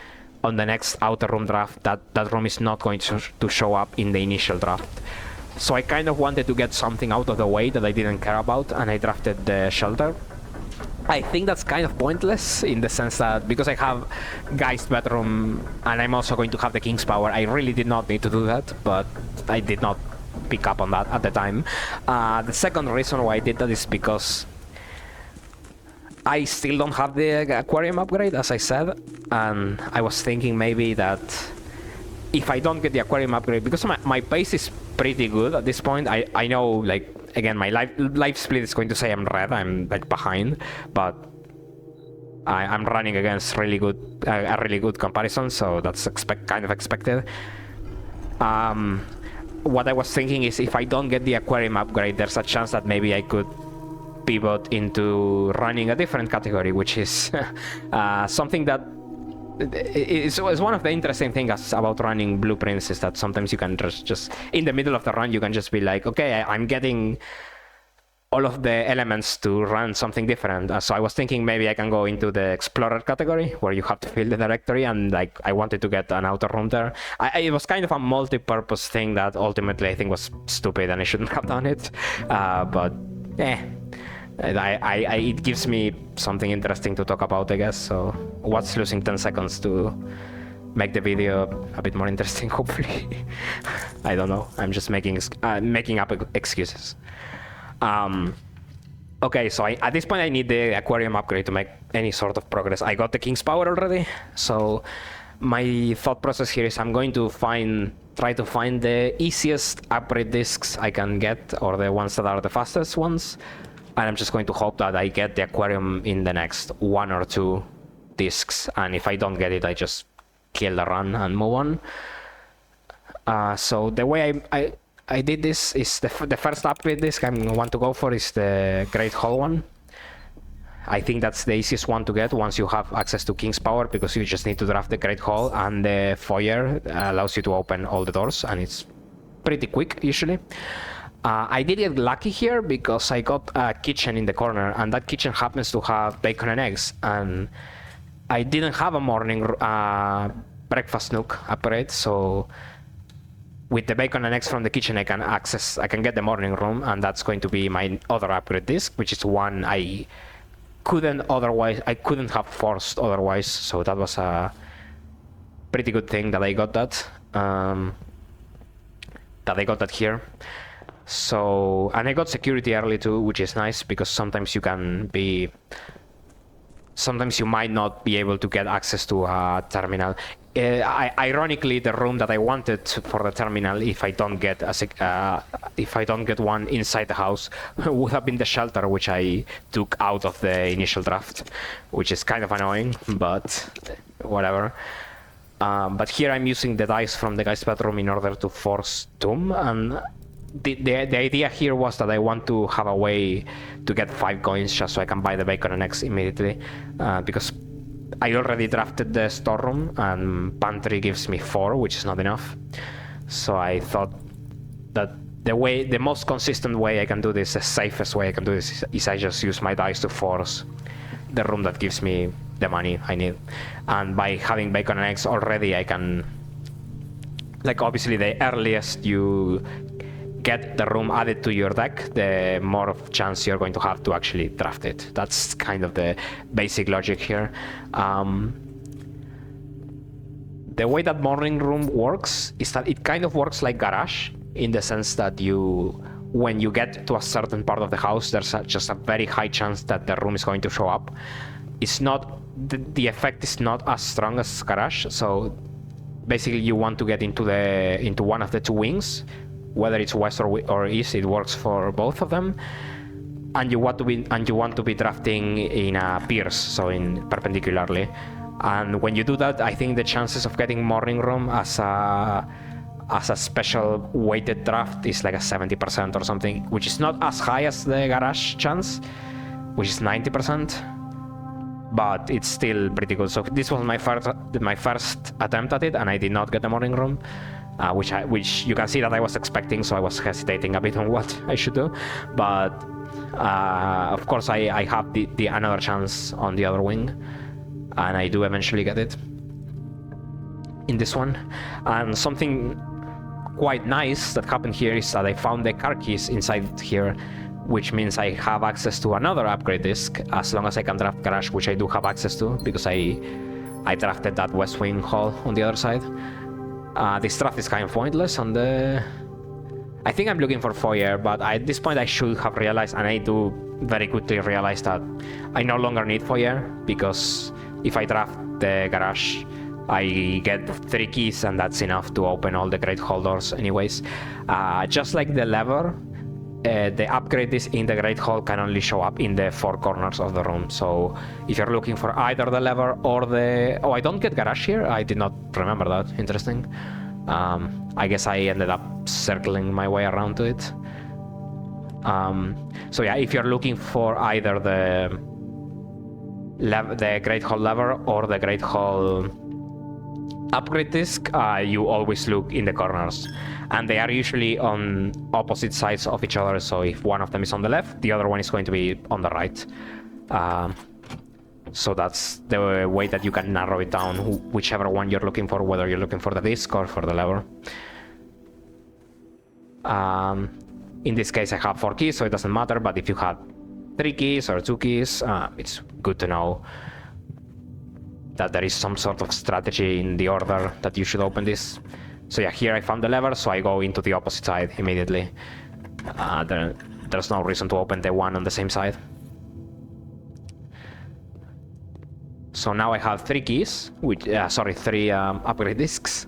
on the next outer room draft, that room is not going to show up in the initial draft. So I kind of wanted to get something out of the way that I didn't care about, and I drafted the shelter. I think that's kind of pointless in the sense that because I have Guy's bedroom and I'm also going to have the King's Power, I really did not need to do that, but I did not pick up on that at the time. The second reason why I did that is because I still don't have the aquarium upgrade, as I said, and I was thinking maybe that if I don't get the aquarium upgrade, because my pace is pretty good at this point, I know, like, again, my life split is going to say I'm red, I'm like behind, but I'm running against a really good comparison, so that's kind of expected. What I was thinking is if I don't get the aquarium upgrade, there's a chance that maybe I could pivot into running a different category, which is something that is one of the interesting things about running blueprints, is that sometimes you can just in the middle of the run you can just be like, okay, I'm getting all of the elements to run something different. So I was thinking maybe I can go into the explorer category where you have to fill the directory, and like I wanted to get an outer room there. It was kind of a multi-purpose thing that ultimately I think was stupid and I shouldn't have done it, but it gives me something interesting to talk about, I guess. So what's losing 10 seconds to make the video a bit more interesting, hopefully. I don't know, I'm just making up excuses. Okay, so at this point I need the aquarium upgrade to make any sort of progress. I got the King's Power already, so my thought process here is I'm going to try to find the easiest upgrade discs I can get, or the ones that are the fastest ones, and I'm just going to hope that I get the aquarium in the next 1 or 2 discs, and if I don't get it, I just kill the run and move on. So the way I did this is the first upgrade disc I want to go for is the Great Hall one. I think that's the easiest one to get once you have access to King's Power, because you just need to draft the Great Hall, and the foyer allows you to open all the doors, and it's pretty quick usually. I did get lucky here because I got a kitchen in the corner, and that kitchen happens to have bacon and eggs, and I didn't have a morning breakfast nook upgrade, so with the bacon and eggs from the kitchen, I can get the morning room, and that's going to be my other upgrade disc, which is one I couldn't have forced otherwise. So that was a pretty good thing that I got that. Here. So, and I got security early too, which is nice because sometimes you might not be able to get access to a terminal. Ironically, the room that I wanted for the terminal, if I don't get one inside the house, would have been the shelter, which I took out of the initial draft, which is kind of annoying, but whatever. But here I'm using the dice from the guy's bedroom in order to force Tomb, and the idea here was that I want to have a way to get 5 coins just so I can buy the bacon and eggs immediately, because I already drafted the storeroom and pantry gives me 4, which is not enough. So I thought that the most consistent way I can do this, the safest way I can do this, is I just use my dice to force the room that gives me the money I need. And by having bacon and eggs already, I can, like, obviously the earliest you get the room added to your deck, the more chance you're going to have to actually draft it. That's kind of the basic logic here. The way that morning room works is that it kind of works like garage, in the sense that when you get to a certain part of the house, there's just a very high chance that the room is going to show up. It's not, the effect is not as strong as garage, so basically you want to get into one of the 2 wings, whether it's west or east, it works for both of them. And you want to be drafting in a pierce, so in perpendicularly. And when you do that, I think the chances of getting morning room as a special weighted draft is like a 70% or something, which is not as high as the garage chance, which is 90%, but it's still pretty good. So this was my first attempt at it, and I did not get the morning room. Which you can see that I was expecting, so I was hesitating a bit on what I should do. But of course, I have the another chance on the other wing, and I do eventually get it in this one. And something quite nice that happened here is that I found the car keys inside here, which means I have access to another upgrade disc as long as I can draft garage, which I do have access to because I drafted that west wing hall on the other side. This draft is kind of pointless on the... I think I'm looking for foyer, but at this point I should have realized, and I do very quickly realize, that I no longer need foyer, because if I draft the garage, I get 3 keys, and that's enough to open all the great hall doors anyways. Just like the lever, the upgrade is in the great hall can only show up in the 4 corners of the room. So if you're looking for either the lever or the... Oh, I don't get garage here. I did not remember that. Interesting. I guess I ended up circling my way around to it. So yeah, if you're looking for either the great hall lever or the great hall upgrade disc, you always look in the corners, and they are usually on opposite sides of each other. So if one of them is on the left, the other one is going to be on the right. So that's the way that you can narrow it down, whichever one you're looking for, whether you're looking for the disc or for the lever. In this case I have 4 keys, so it doesn't matter, but if you have 3 keys or 2 keys, it's good to know that there is some sort of strategy in the order that you should open this. So yeah, here I found the lever, so I go into the opposite side immediately. There's no reason to open the one on the same side. So now I have 3 keys, 3 upgrade discs,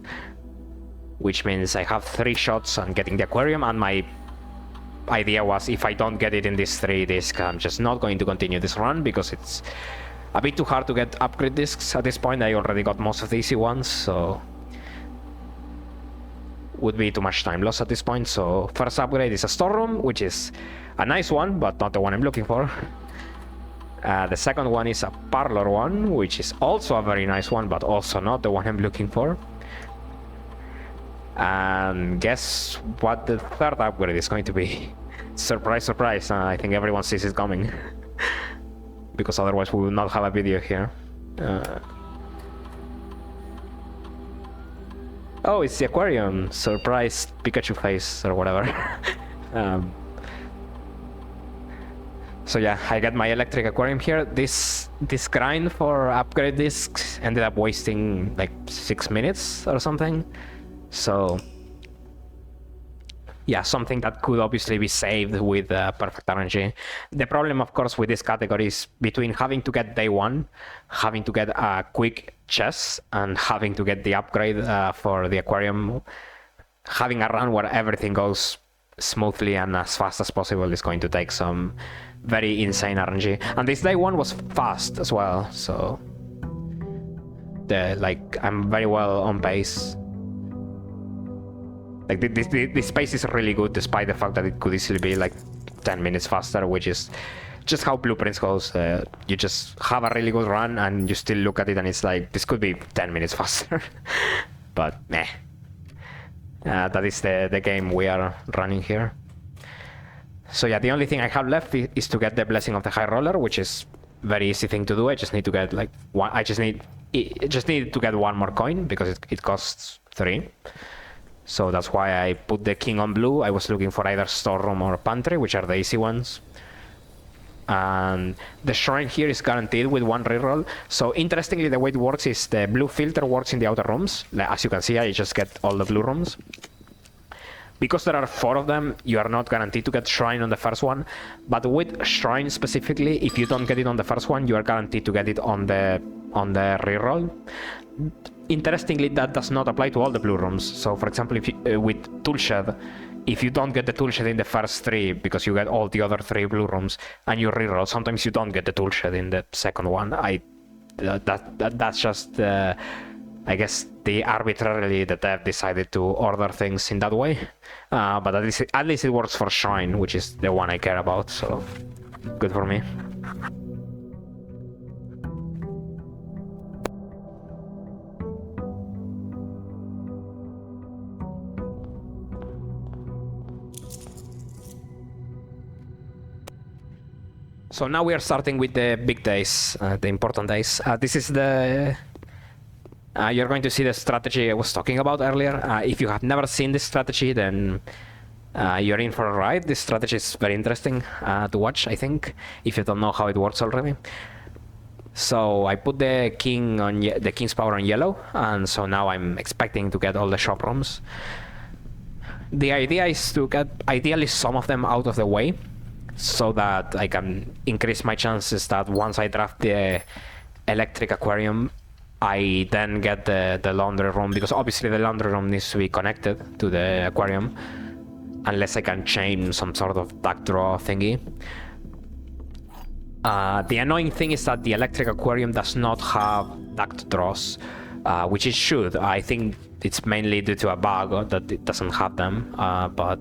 which means I have 3 shots on getting the aquarium, and my idea was, if I don't get it in this 3 disc, I'm just not going to continue this run, because it's a bit too hard to get upgrade discs at this point. I already got most of the easy ones, so would be too much time lost at this point. So first upgrade is a storeroom, which is a nice one, but not the one I'm looking for. The second one is a parlor one, which is also a very nice one, but also not the one I'm looking for. And guess what the third upgrade is going to be? Surprise, surprise. I think everyone sees it coming. Because otherwise we will not have a video here. Oh, it's the aquarium. Surprise Pikachu face or whatever. um, so yeah, I got my electric aquarium here. This grind for upgrade discs ended up wasting like 6 minutes or something. So yeah, something that could obviously be saved with perfect RNG. The problem, of course, with this category is between having to get day one, having to get a quick chess, and having to get the upgrade for the aquarium. Having a run where everything goes smoothly and as fast as possible is going to take some very insane RNG. And this day one was fast as well, so I'm very well on pace. Like this pace is really good, despite the fact that it could easily be like 10 minutes faster, which is just how Blueprints goes. You just have a really good run, and you still look at it, and it's like this could be 10 minutes faster. But meh. That is the game we are running here. So yeah, the only thing I have left is to get the Blessing of the High Roller, which is very easy thing to do. I just need to get like one. I just need to get one more coin because it costs 3. So that's why I put the king on blue. I was looking for either storeroom or pantry, which are the easy ones. And the shrine here is guaranteed with 1 reroll. So interestingly, the way it works is the blue filter works in the outer rooms. As you can see, I just get all the blue rooms. Because there are 4 of them, you are not guaranteed to get shrine on the first one. But with shrine specifically, if you don't get it on the first one, you are guaranteed to get it on the reroll. Interestingly, that does not apply to all the blue rooms. So for example, if you, with Toolshed, if you don't get the Toolshed in the first 3 because you get all the other 3 blue rooms and you reroll, sometimes you don't get the Toolshed in the second one. That's just I guess arbitrarily the dev decided to order things in that way. But at least it works for Shrine, which is the one I care about, so good for me. So now we are starting with the big days, the important days. This is you're going to see the strategy I was talking about earlier. If you have never seen this strategy, then you're in for a ride. This strategy is very interesting to watch, I think, if you don't know how it works already. So I put the king's power on yellow, and so now I'm expecting to get all the shop rooms. The idea is to get ideally some of them out of the way, so that I can increase my chances that once I draft the electric aquarium, I then get the laundry room, because obviously the laundry room needs to be connected to the aquarium, unless I can chain some sort of duck draw thingy. The annoying thing is that the electric aquarium does not have duct draws, which it should. I think it's mainly due to a bug that it doesn't have them, but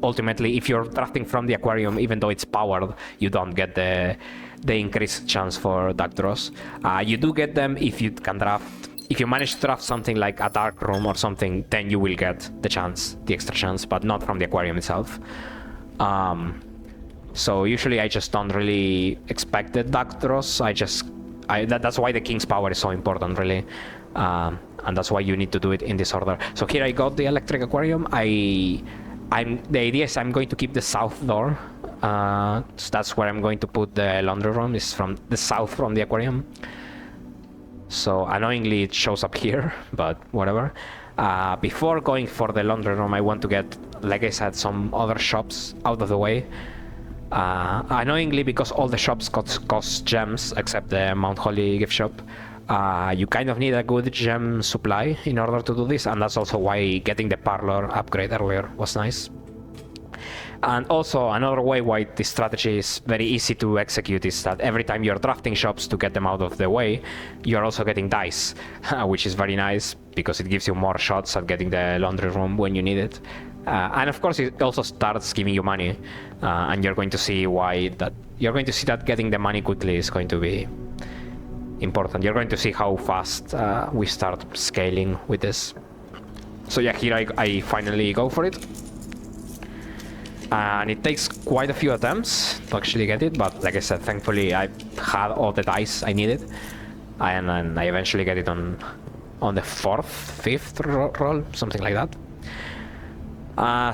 ultimately, if you're drafting from the aquarium, even though it's powered, you don't get the increased chance for duck draws. You do get them if you can draft. If you manage to draft something like a dark room or something, then you will get the extra chance, but not from the aquarium itself. So usually I just don't really expect the duck draws. That's why the king's power is so important, really. And that's why you need to do it in this order. So here I got the electric aquarium. The idea is I'm going to keep the south door. So that's where I'm going to put the laundry room, is from the south from the aquarium. So annoyingly it shows up here, but whatever. Before going for the laundry room, I want to get, like I said, some other shops out of the way. Annoyingly, because all the shops cost gems except the Mount Holly gift shop, you kind of need a good gem supply in order to do this, and that's also why getting the parlor upgrade earlier was nice. And also another way why this strategy is very easy to execute is that every time you're drafting shops to get them out of the way, you're also getting dice, which is very nice because it gives you more shots at getting the laundry room when you need it. And of course it also starts giving you money, and you're going to see that getting the money quickly is going to be important. You're going to see how fast we start scaling with this. So yeah, here I finally go for it. And it takes quite a few attempts to actually get it, but like I said, thankfully I had all the dice I needed. and I eventually get it on the 4th, 5th roll, something like that.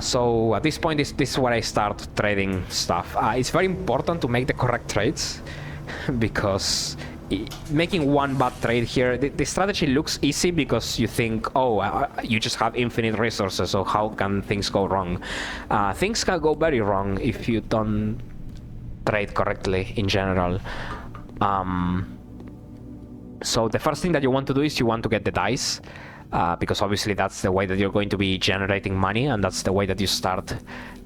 So at this point, this is where I start trading stuff. It's very important to make the correct trades because making one bad trade here, the strategy looks easy because you think, oh, you just have infinite resources, so how can things go wrong? Things can go very wrong if you don't trade correctly in general. So the first thing that you want to do is you want to get the dice. Because obviously that's the way that you're going to be generating money, and that's the way that you start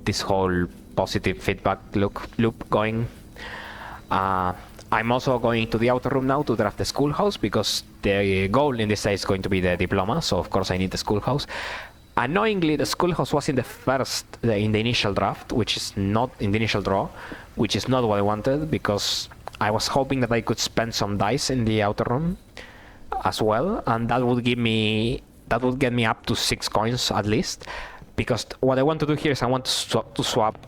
this whole positive feedback loop going. I'm also going to the outer room now to draft the schoolhouse, because the goal in this day is going to be the diploma, so of course I need the schoolhouse. Annoyingly, the schoolhouse was in the initial draft, which is not in the initial draw, which is not what I wanted, because I was hoping that I could spend some dice in the outer room as well, and that would get me up to 6 coins at least, because what I want to do here is I want to swap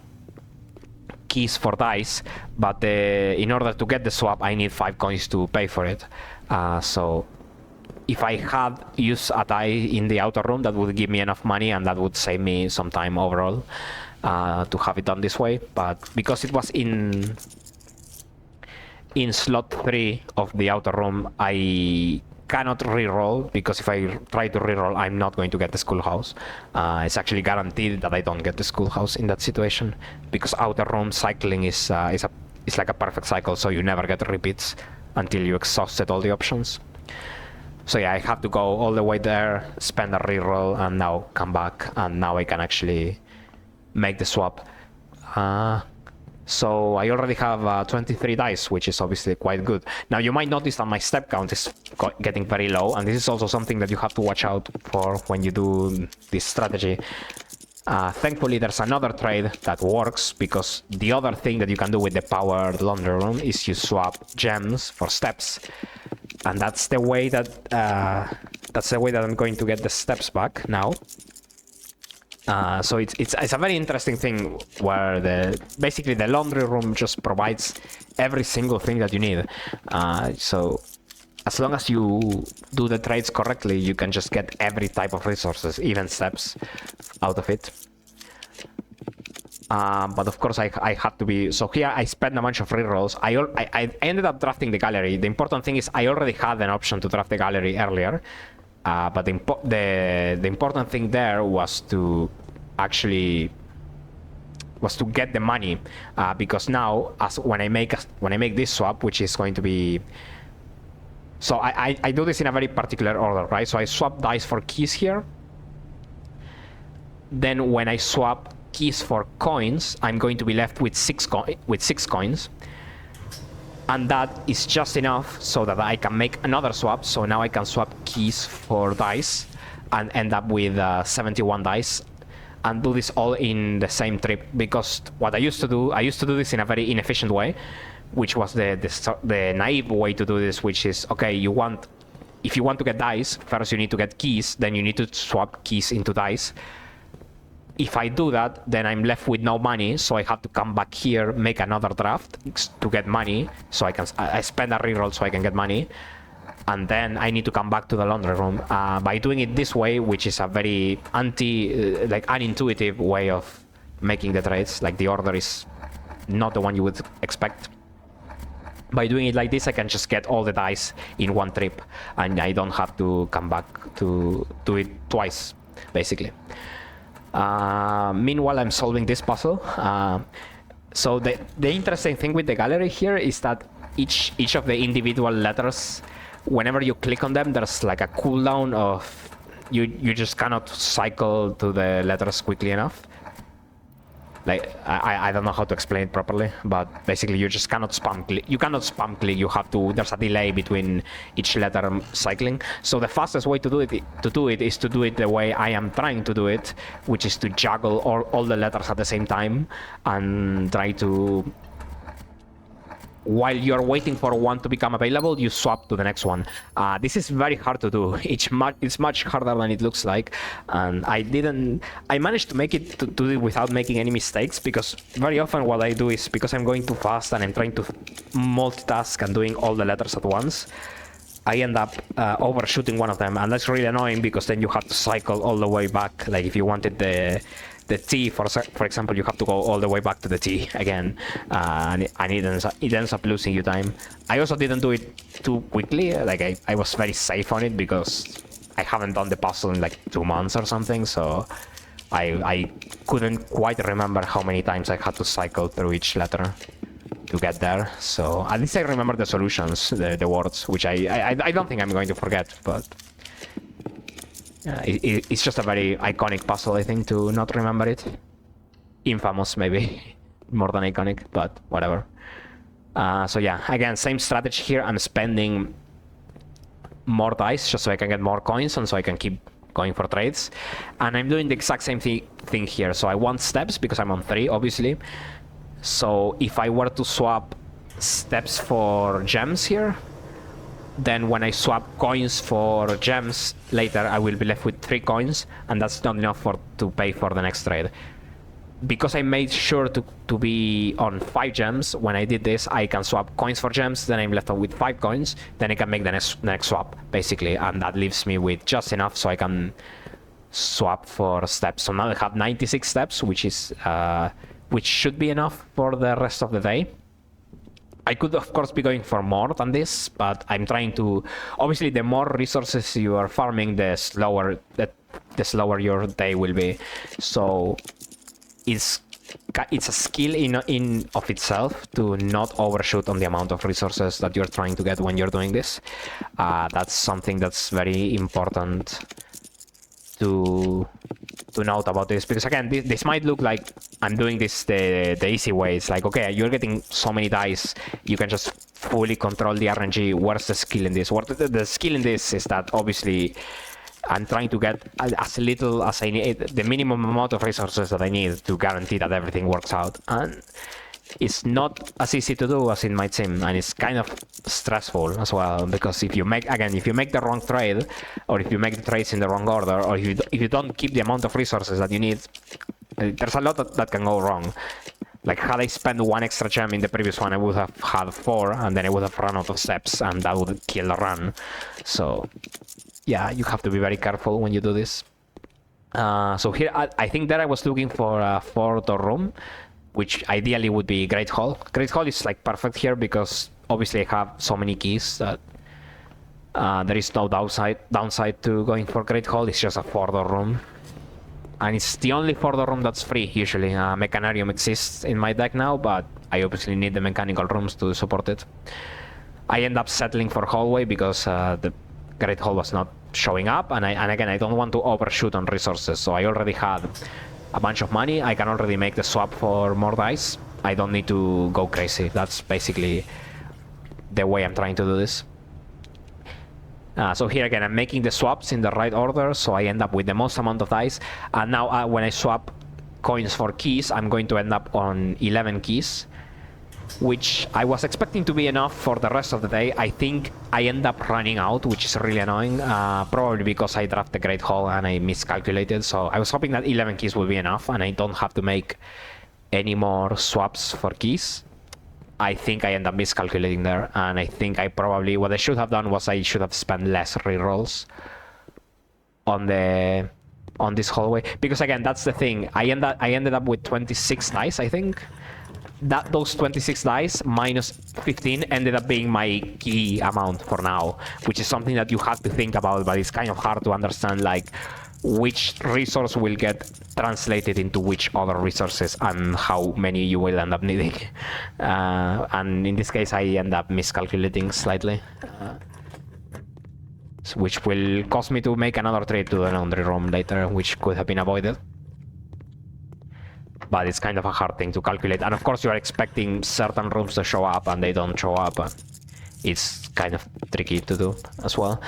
keys for dice, but in order to get the swap I need 5 coins to pay for it. So if I had used a die in the outer room, that would give me enough money and that would save me some time overall to have it done this way. But because it was in slot 3 of the outer room, I cannot reroll, because if I try to reroll, I'm not going to get the schoolhouse. It's actually guaranteed that I don't get the schoolhouse in that situation, because outer room cycling is like a perfect cycle, so you never get repeats until you exhausted all the options. So yeah, I have to go all the way there, spend a reroll, and now come back, and now I can actually make the swap. So I already have 23 dice, which is obviously quite good. Now you might notice that my step count is getting very low, and this is also something that you have to watch out for when you do this strategy. Thankfully there's another trade that works, because the other thing that you can do with the powered laundry room is you swap gems for steps, and that's the way that I'm going to get the steps back now. So it's a very interesting thing where basically the laundry room just provides every single thing that you need. So as long as you do the trades correctly, you can just get every type of resources, even steps, out of it. But of course I had to be, so here I spent a bunch of rerolls. I ended up drafting the gallery. The important thing is I already had an option to draft the gallery earlier. But the important thing there was to get the money, because now when I make this swap, which is going to be, so I do this in a very particular order, right? So I swap dice for keys here. Then when I swap keys for coins, I'm going to be left with 6 coins. And that is just enough so that I can make another swap. So now I can swap keys for dice and end up with 71 dice, and do this all in the same trip. Because what I used to do this in a very inefficient way, which was the naive way to do this, which is, okay, if you want to get dice, first you need to get keys, then you need to swap keys into dice. If I do that, then I'm left with no money, so I have to come back here, make another draft to get money, so I spend a reroll so I can get money, and then I need to come back to the laundry room. By doing it this way, which is a very unintuitive way of making the trades, like the order is not the one you would expect. By doing it like this, I can just get all the dice in one trip, and I don't have to come back to do it twice, basically. Meanwhile, I'm solving this puzzle. So the interesting thing with the gallery here is that each of the individual letters, whenever you click on them, there's like a cooldown of you just cannot cycle to the letters quickly enough. Like I don't know how to explain it properly, but basically you just cannot spam click. You cannot spam click. You have to. There's a delay between each letter cycling. So the fastest way to do it is to do it the way I am trying to do it, which is to juggle all the letters at the same time and try to. While you're waiting for one to become available, you swap to the next one. This is very hard to do. It's much harder than it looks like, and I managed to make it to do it without making any mistakes, because very often what I do is, because I'm going too fast and I'm trying to multitask and doing all the letters at once, I end up overshooting one of them, and that's really annoying because then you have to cycle all the way back. Like if you wanted the T, for example, you have to go all the way back to the T again, and it ends up losing you time. I also didn't do it too quickly. Like I was very safe on it because I haven't done the puzzle in like 2 months or something, so I couldn't quite remember how many times I had to cycle through each letter to get there. So at least I remember the solutions, the words, which I don't think I'm going to forget, but it's just a very iconic puzzle, I think, to not remember it. Infamous, maybe, more than iconic, but whatever. So yeah, again, same strategy here. I'm spending more dice just so I can get more coins and so I can keep going for trades. And I'm doing the exact same thing here. So I want steps because I'm on 3, obviously. So if I were to swap steps for gems here, then when I swap coins for gems later, I will be left with 3 coins, and that's not enough to pay for the next trade. Because I made sure to be on 5 gems, when I did this, I can swap coins for gems, then I'm left with 5 coins, then I can make the next swap, basically, and that leaves me with just enough so I can swap for steps. So now I have 96 steps, which should be enough for the rest of the day. I could, of course, be going for more than this, but I'm trying to... Obviously, the more resources you are farming, the slower your day will be. So it's a skill in of itself to not overshoot on the amount of resources that you're trying to get when you're doing this. That's something that's very important to note about this, because again, this might look like I'm doing this the easy way. It's like, okay, you're getting so many dice, you can just fully control the RNG. Where's the skill in this? The skill in this is that obviously I'm trying to get as little as I need, the minimum amount of resources that I need to guarantee that everything works out. And it's not as easy to do as it might seem, and it's kind of stressful as well, because if you make the wrong trade, or if you make the trades in the wrong order, or if you don't keep the amount of resources that you need, there's a lot that can go wrong. Like, had I spent 1 extra gem in the previous one, I would have had 4, and then I would have run out of steps, and that would kill the run. So yeah, you have to be very careful when you do this. So here, I think that I was looking for a 4-door room, which ideally would be Great Hall. Great Hall is like perfect here because obviously I have so many keys that there is no downside to going for Great Hall. It's just a 4-door room. And it's the only 4-door room that's free, usually. Mechanarium exists in my deck now, but I obviously need the mechanical rooms to support it. I end up settling for Hallway because the Great Hall was not showing up, and again, I don't want to overshoot on resources, so I already had a bunch of money. I can already make the swap for more dice. I don't need to go crazy. That's basically the way I'm trying to do this. So here again, I'm making the swaps in the right order, so I end up with the most amount of dice. And now when I swap coins for keys, I'm going to end up on 11 keys, which I was expecting to be enough for the rest of the day. I think I end up running out, which is really annoying, probably because I drafted the Great Hall and I miscalculated. So I was hoping that 11 keys will be enough and I don't have to make any more swaps for keys. I think I end up miscalculating there, and I think what I should have done was I should have spent less rerolls on this hallway, because again, that's the thing. I ended up with 26 dice, I think. Those 26 dice minus 15 ended up being my key amount for now, which is something that you have to think about, but it's kind of hard to understand, like, which resource will get translated into which other resources and how many you will end up needing. And in this case, I end up miscalculating slightly, which will cause me to make another trade to the laundry room later, which could have been avoided. But it's kind of a hard thing to calculate. And of course, you are expecting certain rooms to show up and they don't show up. It's kind of tricky to do as well.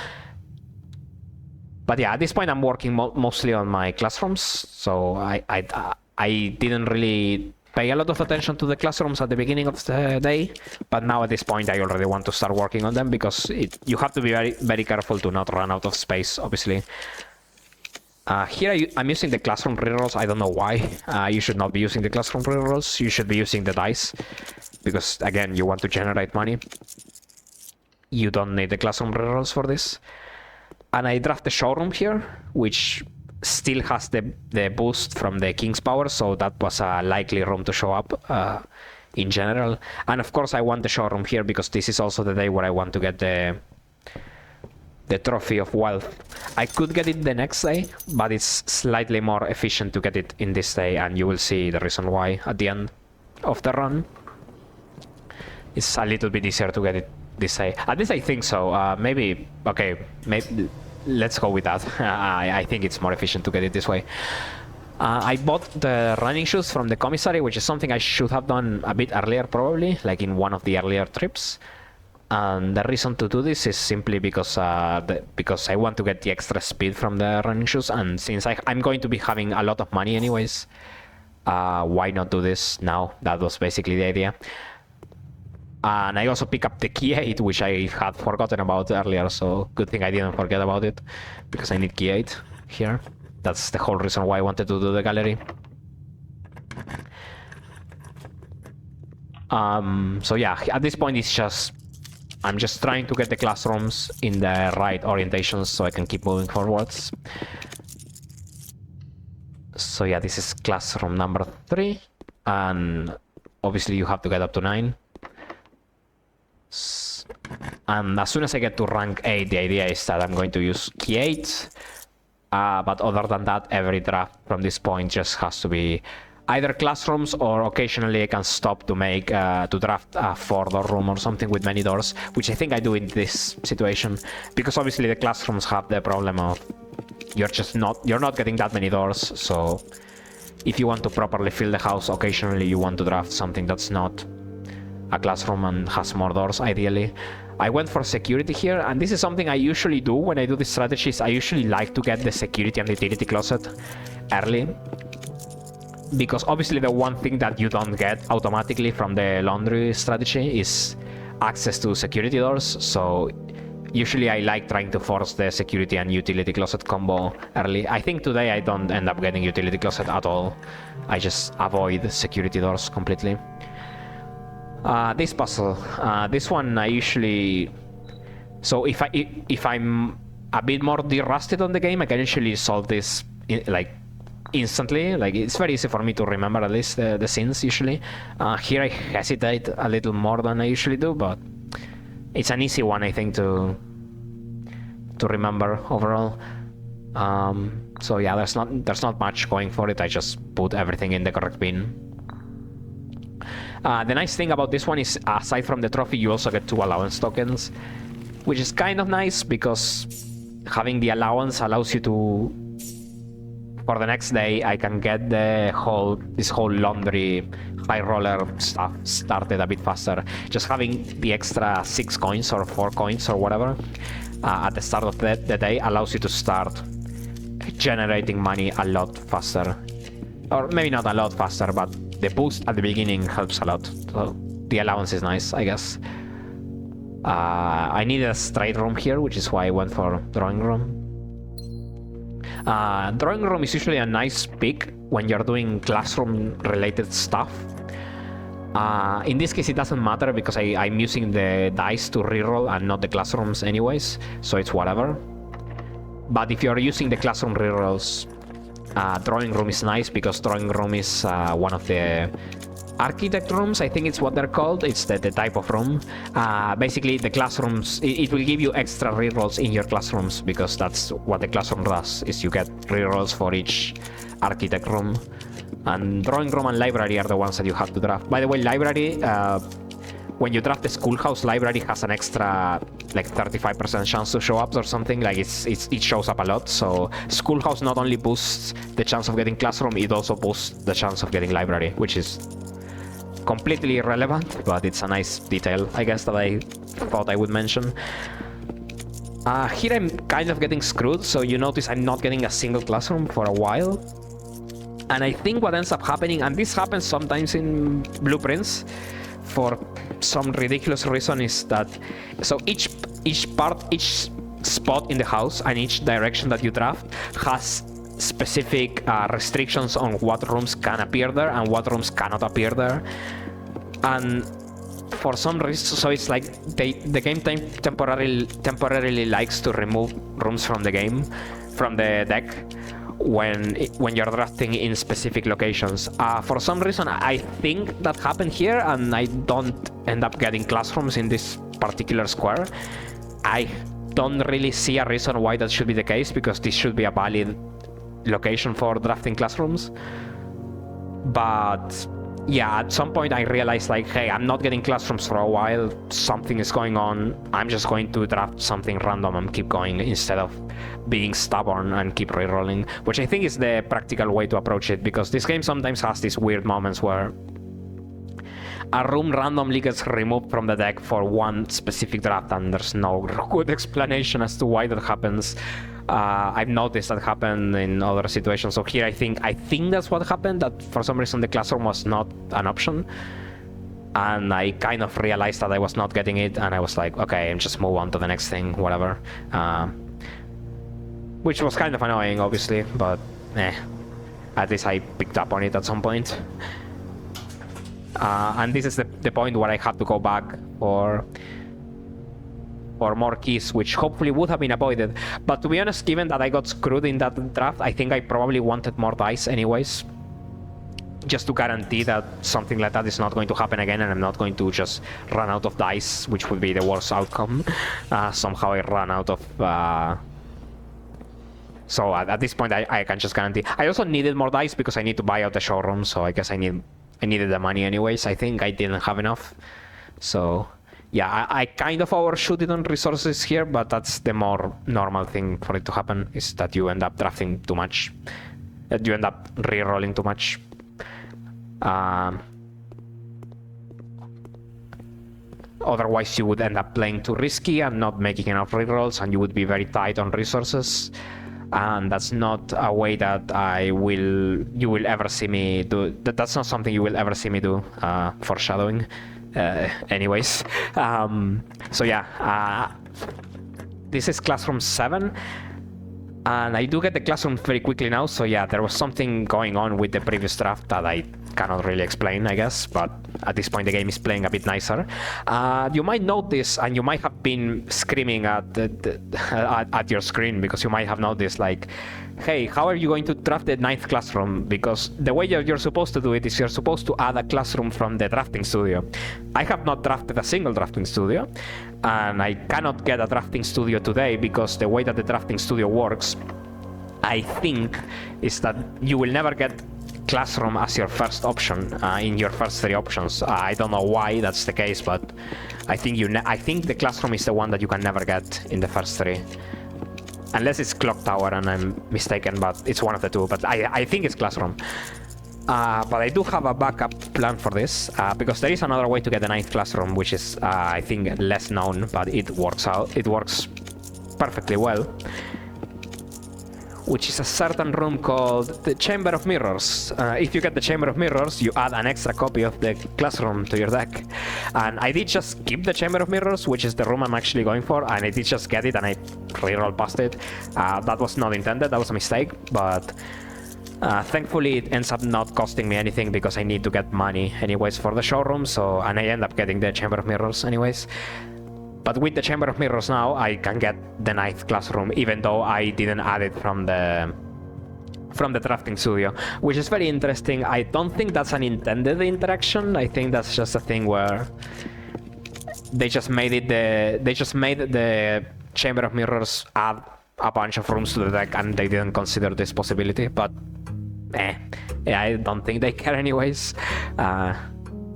But yeah, at this point, I'm working mostly on my classrooms. So I didn't really pay a lot of attention to the classrooms at the beginning of the day. But now at this point, I already want to start working on them, because you have to be very, very careful to not run out of space, obviously. Here I'm using the classroom rerolls. I don't know why. You should not be using the classroom rerolls. You should be using the dice, because again, you want to generate money. you don't need the classroom rerolls for this. And I draft the showroom here, which still has the boost from the King's Power, so that was a likely room to show up in general. And of course I want the showroom here because this is also the day where I want to get the Trophy of Wealth. I could get it the next day, but it's slightly more efficient to get it in this day, and you will see the reason why at the end of the run. It's a little bit easier to get it this day. At least I think so. Maybe let's go with that. I think it's more efficient to get it this way. I bought the running shoes from the commissary, which is something I should have done a bit earlier, probably, like in one of the earlier trips. And the reason to do this is simply because I want to get the extra speed from the running shoes, and since I'm going to be having a lot of money anyways, why not do this now? That was basically the idea. And I also pick up the key 8, which I had forgotten about earlier, so good thing I didn't forget about it, because I need key 8 here. That's the whole reason why I wanted to do the gallery. So yeah, at this point I'm just trying to get the classrooms in the right orientations so I can keep moving forwards. So yeah, this is classroom number 3, and obviously you have to get up to 9. And as soon as I get to rank 8, the idea is that I'm going to use key 8. But other than that, every draft from this point just has to be either classrooms, or occasionally I can stop to make to draft a 4-door room or something with many doors, which I think I do in this situation, because obviously the classrooms have the problem of you're not getting that many doors. So if you want to properly fill the house, occasionally you want to draft something that's not a classroom and has more doors, ideally. I went for security here, and this is something I usually do when I do these strategies. I usually like to get the security and utility closet early, because obviously the one thing that you don't get automatically from the laundry strategy is access to security doors. So usually I like trying to force the security and utility closet combo early. I think today I don't end up getting utility closet at all. I just avoid security doors completely. This puzzle, this one I usually... So if I'm a bit more de-rusted on the game, I can usually solve this instantly. Like, it's very easy for me to remember at least the scenes usually. Here I hesitate a little more than I usually do, but it's an easy one, I think, to remember overall. So yeah, there's not much going for it. I just put everything in the correct bin. The nice thing about this one is, aside from the trophy, you also get 2 allowance tokens, which is kind of nice because having the allowance allows you to, for the next day, I can get this whole laundry high roller stuff started a bit faster. Just having the extra 6 coins or 4 coins or whatever at the start of the day allows you to start generating money a lot faster. Or maybe not a lot faster, but the boost at the beginning helps a lot. So the allowance is nice, I guess. I needed a straight room here, which is why I went for drawing room. Drawing room is usually a nice pick when you're doing classroom related stuff. In this case it doesn't matter because I'm using the dice to reroll and not the classrooms anyways, so it's whatever. But if you're using the classroom rerolls, drawing room is nice because drawing room is one of the architect rooms, I think it's what they're called. It's the type of room. Basically the classrooms, it will give you extra rerolls in your classrooms, because that's what the classroom does, is you get rerolls for each architect room. And drawing room and library are the ones that you have to draft. By the way, library, when you draft the schoolhouse, library has an extra like 35% chance to show up or something. Like it shows up a lot. So schoolhouse not only boosts the chance of getting classroom, it also boosts the chance of getting library, which is completely irrelevant, but it's a nice detail, I guess, that I thought I would mention. Here I'm kind of getting screwed, so you notice I'm not getting a single classroom for a while. And I think what ends up happening, and this happens sometimes in blueprints for some ridiculous reason, is that so each spot in the house and each direction that you draft has specific restrictions on what rooms can appear there and what rooms cannot appear there. And for some reason, so it's like the game temporarily likes to remove rooms from the game, from the deck, when you're drafting in specific locations. For some reason, I think that happened here, and I don't end up getting classrooms in this particular square. I don't really see a reason why that should be the case, because this should be a valid location for drafting classrooms. But yeah, at some point I realized, like, hey, I'm not getting classrooms for a while, something is going on, I'm just going to draft something random and keep going instead of being stubborn and keep rerolling, which I think is the practical way to approach it, because this game sometimes has these weird moments where a room randomly gets removed from the deck for one specific draft and there's no good explanation as to why that happens. I've noticed that happen in other situations. So here I think that's what happened, that for some reason the classroom was not an option. And I kind of realized that I was not getting it, and I was like, okay, I'll just move on to the next thing, whatever. Which was kind of annoying, obviously, but at least I picked up on it at some point. And this is the point where I have to go back for more keys, which hopefully would have been avoided. But to be honest, given that I got screwed in that draft, I think I probably wanted more dice anyways, just to guarantee that something like that is not going to happen again, and I'm not going to just run out of dice, which would be the worst outcome. Somehow I ran out of... So at this point I can just guarantee. I also needed more dice because I need to buy out the showroom, so I guess I needed the money anyways. I think I didn't have enough. So yeah, I kind of overshoot it on resources here, but that's the more normal thing for it to happen, is that you end up drafting too much. That you end up re-rolling too much. Otherwise you would end up playing too risky and not making enough re-rolls, and you would be very tight on resources. And that's not a way that you will ever see me do. That's not something you will ever see me do. Foreshadowing. Anyways, so yeah, this is classroom 7, and I do get the classroom very quickly now. So yeah, there was something going on with the previous draft that I cannot really explain, I guess, but at this point the game is playing a bit nicer. You might notice, and you might have been screaming at your screen, because you might have noticed, like, hey, how are you going to draft the 9th classroom? Because the way you're supposed to do it is you're supposed to add a classroom from the drafting studio. I have not drafted a single drafting studio, and I cannot get a drafting studio today, because the way that the drafting studio works, I think, is that you will never get classroom as your first option in your first 3 options. I don't know why that's the case, but I think the classroom is the one that you can never get in the first 3. Unless it's Clock Tower and I'm mistaken, but it's one of the two. But I think it's classroom. But I do have a backup plan for this, because there is another way to get the 9th classroom, which is, I think, less known, but it works perfectly well. Which is a certain room called the Chamber of Mirrors. If you get the Chamber of Mirrors, you add an extra copy of the classroom to your deck. And I did just keep the Chamber of Mirrors, which is the room I'm actually going for, and I did just get it, and I reroll past it. That was not intended, that was a mistake, but thankfully it ends up not costing me anything, because I need to get money anyways for the showroom, and I end up getting the Chamber of Mirrors anyways. But with the Chamber of Mirrors now, I can get the 9th classroom, even though I didn't add it from the drafting studio, which is very interesting. I don't think that's an intended interaction. I think that's just a thing where they just made the Chamber of Mirrors add a bunch of rooms to the deck, and they didn't consider this possibility. But yeah, I don't think they care anyways.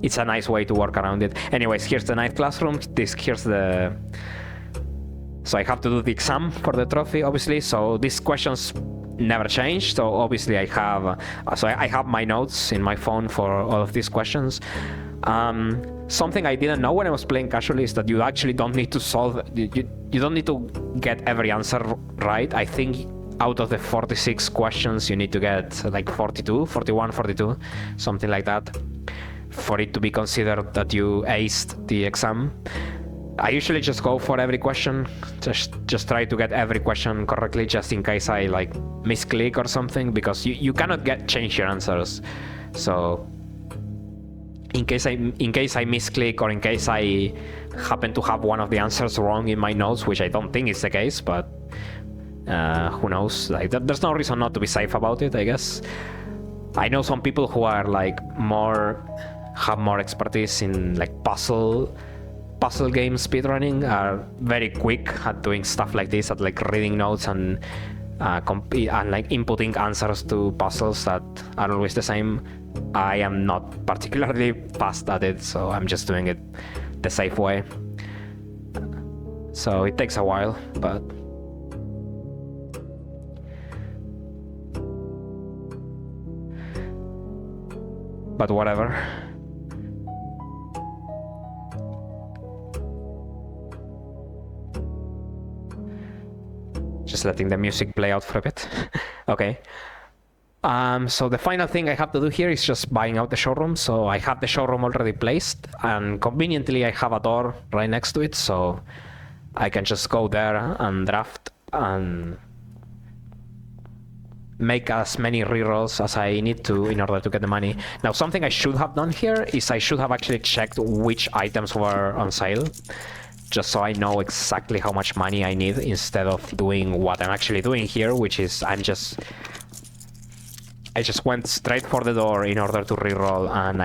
It's a nice way to work around it. Anyways, here's the 9th classroom. So I have to do the exam for the trophy, obviously. So these questions never change. So obviously I have my notes in my phone for all of these questions. Something I didn't know when I was playing casually is that you actually don't need to solve. You don't need to get every answer right. I think out of the 46 questions, you need to get like 41, 42, something like that, for it to be considered that you aced the exam. I usually just go for every question, just try to get every question correctly, just in case I like misclick or something, because you cannot change your answers. So in case I misclick, or in case I happen to have one of the answers wrong in my notes, which I don't think is the case, but who knows? Like, there's no reason not to be safe about it, I guess. I know some people who are like have more expertise in like puzzle game speedrunning, are very quick at doing stuff like this, at like reading notes and like inputting answers to puzzles that are always the same. I am not particularly fast at it, so I'm just doing it the safe way. So it takes a while, but whatever. Just letting the music play out for a bit. Okay. So the final thing I have to do here is just buying out the showroom. So I have the showroom already placed, and conveniently I have a door right next to it, so I can just go there and draft and make as many rerolls as I need to in order to get the money. Now, something I should have done here is I should have actually checked which items were on sale, just so I know exactly how much money I need, instead of doing what I'm actually doing here, which is I just went straight for the door in order to reroll, and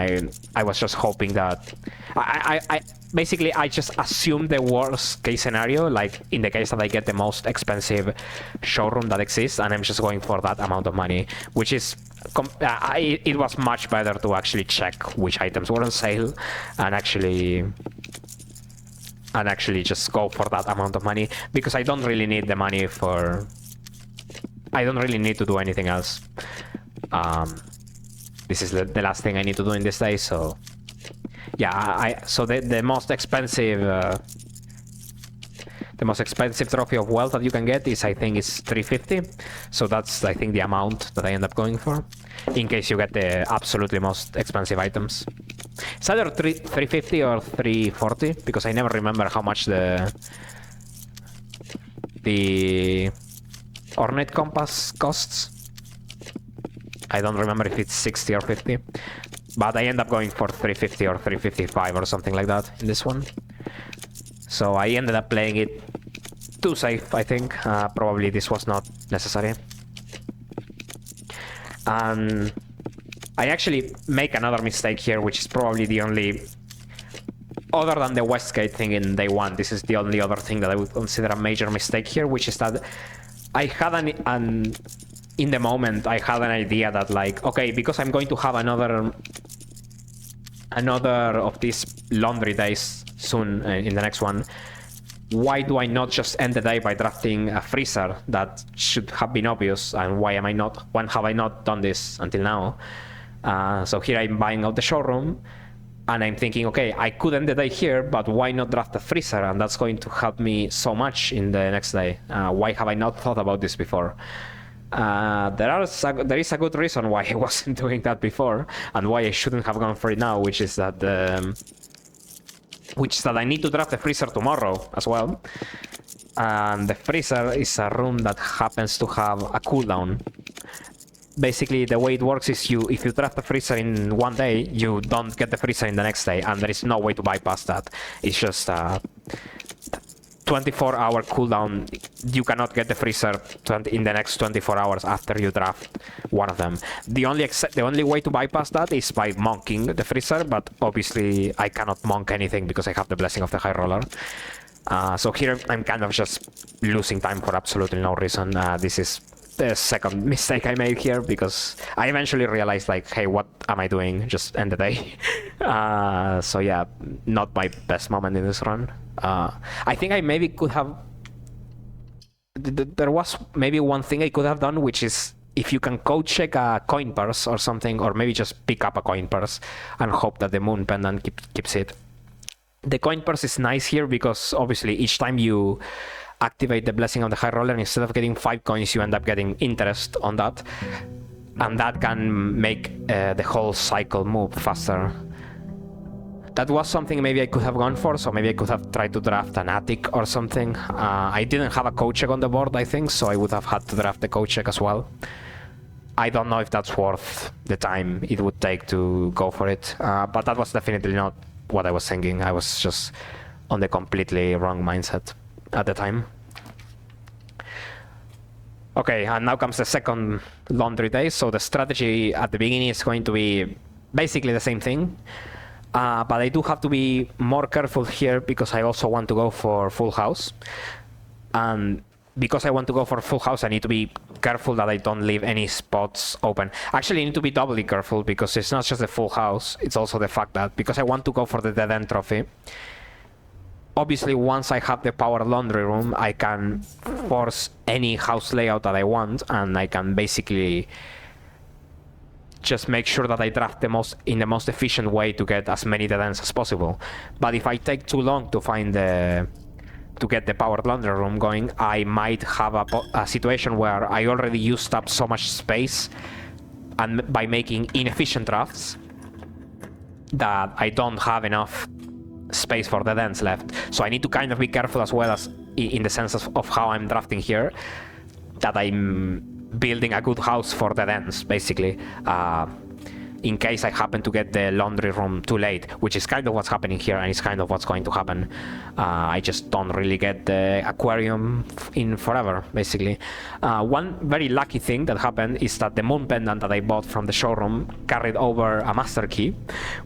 I was just hoping that I basically just assumed the worst case scenario, like in the case that I get the most expensive showroom that exists, and I'm just going for that amount of money, which is it was much better to actually check which items were on sale and actually just go for that amount of money, because I don't really need the money I don't really need to do anything else. This is the last thing I need to do in this day, so yeah. So the most expensive trophy of wealth that you can get is, I think, is 350. So that's, I think, the amount that I end up going for, in case you get the absolutely most expensive items. It's either 350 or 340, because I never remember how much the ornate compass costs. I don't remember if it's 60 or 50, but I end up going for 350 or 355 or something like that in this one. So I ended up playing it too safe, I think. Probably this was not necessary. And I actually make another mistake here, which is probably the only, other than the Westgate thing in day one, this is the only other thing that I would consider a major mistake here, which is that I had in the moment, I had an idea that, like, okay, because I'm going to have another of these laundry days soon in the next one, why do I not just end the day by drafting a freezer? That should have been obvious, and when have I not done this until now? So here I'm buying out the showroom, and I'm thinking, okay, I could end the day here, but why not draft a freezer? And that's going to help me so much in the next day. Why have I not thought about this before? There is a good reason why I wasn't doing that before, and why I shouldn't have gone for it now, which is that I need to draft the freezer tomorrow as well. And the freezer is a room that happens to have a cooldown. Basically, the way it works is if you draft the freezer in one day, you don't get the freezer in the next day, and there is no way to bypass that. It's just 24-hour cooldown. You cannot get the freezer in the next 24 hours after you draft one of them. The only way to bypass that is by monking the freezer, but obviously I cannot monk anything because I have the Blessing of the High Roller. So here I'm kind of just losing time for absolutely no reason. This is the second mistake I made here, because I eventually realized, like, hey, what am I doing? Just end the day. So yeah, not my best moment in this run. I think I maybe could have... There was maybe one thing I could have done, which is if you can code check a coin purse or something, or maybe just pick up a coin purse and hope that the moon pendant keeps it. The coin purse is nice here because obviously each time you activate the Blessing of the High Roller, instead of getting 5 coins, you end up getting interest on that, and that can make the whole cycle move faster. That was something maybe I could have gone for, so maybe I could have tried to draft an attic or something. I didn't have a code check on the board, I think, so I would have had to draft the code check as well. I don't know if that's worth the time it would take to go for it. But that was definitely not what I was thinking. I was just on the completely wrong mindset at the time. Okay, and now comes the second laundry day. So the strategy at the beginning is going to be basically the same thing. But I do have to be more careful here because I also want to go for full house. And because I want to go for full house, I need to be careful that I don't leave any spots open. Actually, I need to be doubly careful because it's not just the full house, it's also the fact that because I want to go for the dead end trophy, obviously once I have the power laundry room, I can force any house layout that I want, and I can basically just make sure that I draft in the most efficient way to get as many dead ends as possible. But if I take too long to get the power laundry room going, I might have a situation where I already used up so much space and by making inefficient drafts that I don't have enough space for dead ends left. So I need to kind of be careful as well as in the sense of how I'm drafting here, that I'm building a good house for dead ends, basically. In case I happen to get the laundry room too late, which is kind of what's happening here, and it's kind of what's going to happen. I just don't really get the aquarium in forever, basically. One very lucky thing that happened is that the moon pendant that I bought from the showroom carried over a master key,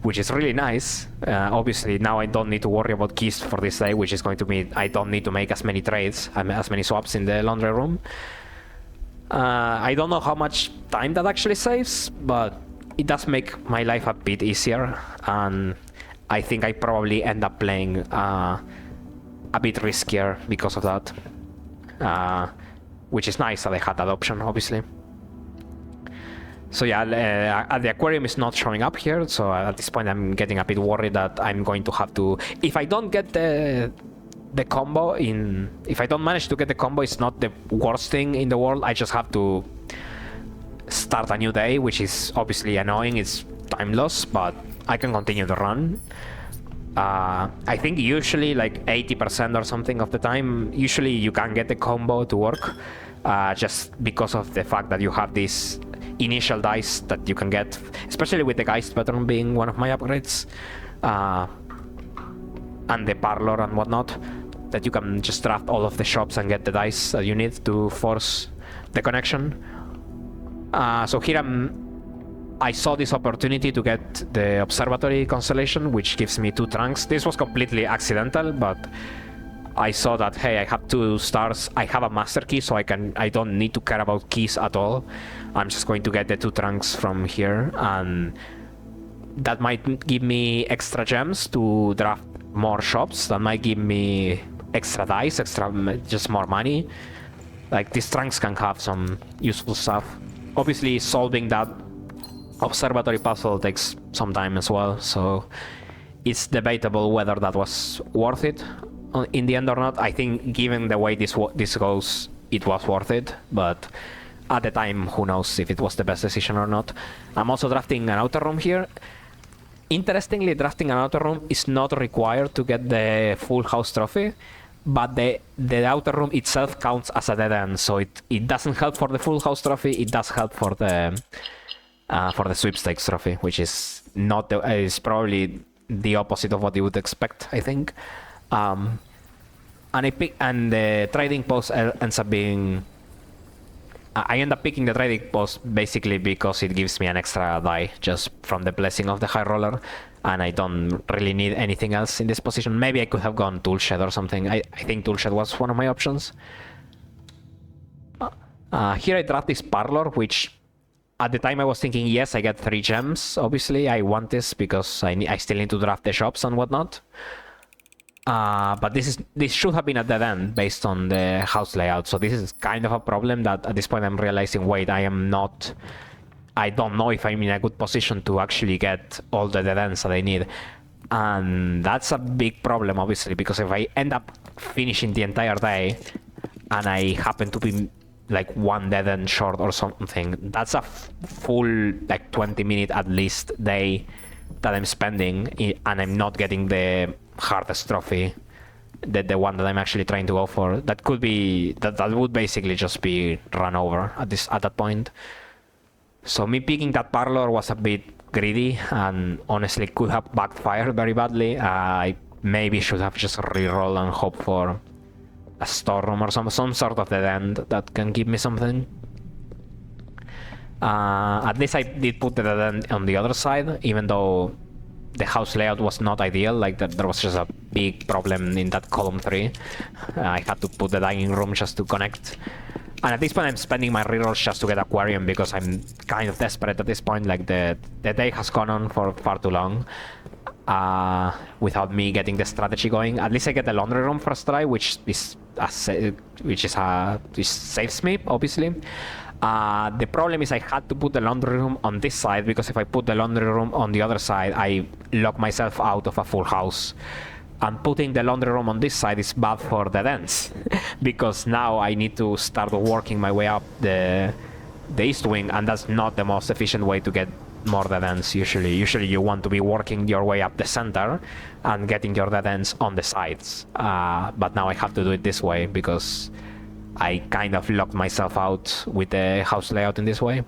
which is really nice. Obviously, now I don't need to worry about keys for this day, which is going to mean I don't need to make as many trades, as many swaps in the laundry room. I don't know how much time that actually saves, but it does make my life a bit easier, and I think I probably end up playing a bit riskier because of that, which is nice that I had that option, obviously. So yeah, the aquarium is not showing up here, so at this point I'm getting a bit worried that I'm going to have to, if I don't get the combo if I don't manage to get the combo, it's not the worst thing in the world. I just have to start a new day, which is obviously annoying. It's time loss, but I can continue the run. I think usually like 80% or something of the time, usually you can get the combo to work, just because of the fact that you have this initial dice that you can get, especially with the Geist pattern being one of my upgrades, and the parlor and whatnot, that you can just draft all of the shops and get the dice that you need to force the connection. So here I saw this opportunity to get the observatory constellation, which gives me 2 trunks. This was completely accidental, but I saw that, hey, I have 2 stars, I have a master key, so I don't need to care about keys at all. I'm just going to get the 2 trunks from here, and that might give me extra gems to draft more shops. That might give me extra dice, just more money. Like, these trunks can have some useful stuff. Obviously, solving that observatory puzzle takes some time as well, so it's debatable whether that was worth it in the end or not. I think given the way this goes, it was worth it, but at the time, who knows if it was the best decision or not. I'm also drafting an outer room here. Interestingly, drafting an outer room is not required to get the full house trophy, but the outer room itself counts as a dead end, so it doesn't help for the full house trophy. It does help for the sweepstakes trophy, which is not is probably the opposite of what you would expect, I think. And the trading post ends up being. I end up picking the trading post basically because it gives me an extra die just from the blessing of the high roller, and I don't really need anything else in this position. Maybe I could have gone toolshed or something. I think toolshed was one of my options. Here I draft this parlor, which at the time I was thinking, yes, I get 3 gems. Obviously, I want this because I still need to draft the shops and whatnot. But this should have been a dead end based on the house layout. So this is kind of a problem that at this point I'm realizing, wait, I don't know if I'm in a good position to actually get all the dead ends that I need. And that's a big problem, obviously, because if I end up finishing the entire day and I happen to be like 1 dead end short or something, that's a full like 20-minute at least day that I'm spending, and I'm not getting the hardest trophy, the one that I'm actually trying to go for. That could be that would basically just be run over at that point. So me picking that parlor was a bit greedy and honestly could have backfired very badly. I maybe should have just reroll and hope for a storeroom or some sort of dead end that can give me something. At least I did put the dead end on the other side, even though the house layout was not ideal. Like that, there was just a big problem in that column 3. I had to put the dining room just to connect. And at this point, I'm spending my rerolls just to get aquarium because I'm kind of desperate at this point. Like the day has gone on for far too long without me getting the strategy going. At least I get the laundry room first try, which saves me obviously. The problem is I had to put the laundry room on this side because if I put the laundry room on the other side, I lock myself out of a full house. And putting the laundry room on this side is bad for the dents because now I need to start working my way up the east wing, and that's not the most efficient way to get more dead ends usually. Usually you want to be working your way up the center and getting your dead ends on the sides. But now I have to do it this way because I kind of locked myself out with the house layout in this way.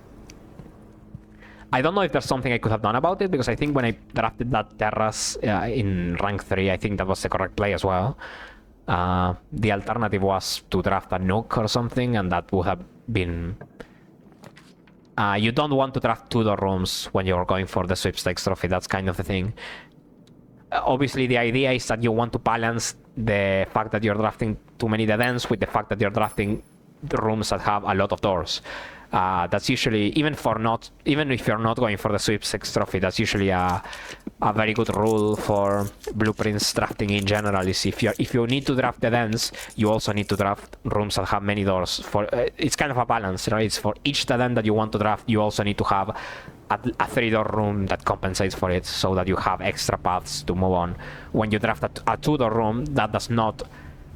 I don't know if there's something I could have done about it, because I think when I drafted that terrace in rank 3, I think that was the correct play as well. The alternative was to draft a nuke or something, and that would have been... you don't want to draft 2-door rooms when you're going for the sweepstakes trophy, that's kind of the thing. Obviously, the idea is that you want to balance the fact that you're drafting too many dead ends with the fact that you're drafting the rooms that have a lot of doors. That's usually, even if you're not going for the sweepstakes trophy, that's usually a very good rule for blueprints drafting in general. Is if you need to draft dead ends, you also need to draft rooms that have many doors. It's kind of a balance, right? It's for each dead end that you want to draft, you also need to have a 3-door room that compensates for it, so that you have extra paths to move on. When you draft a 2-door room, that does not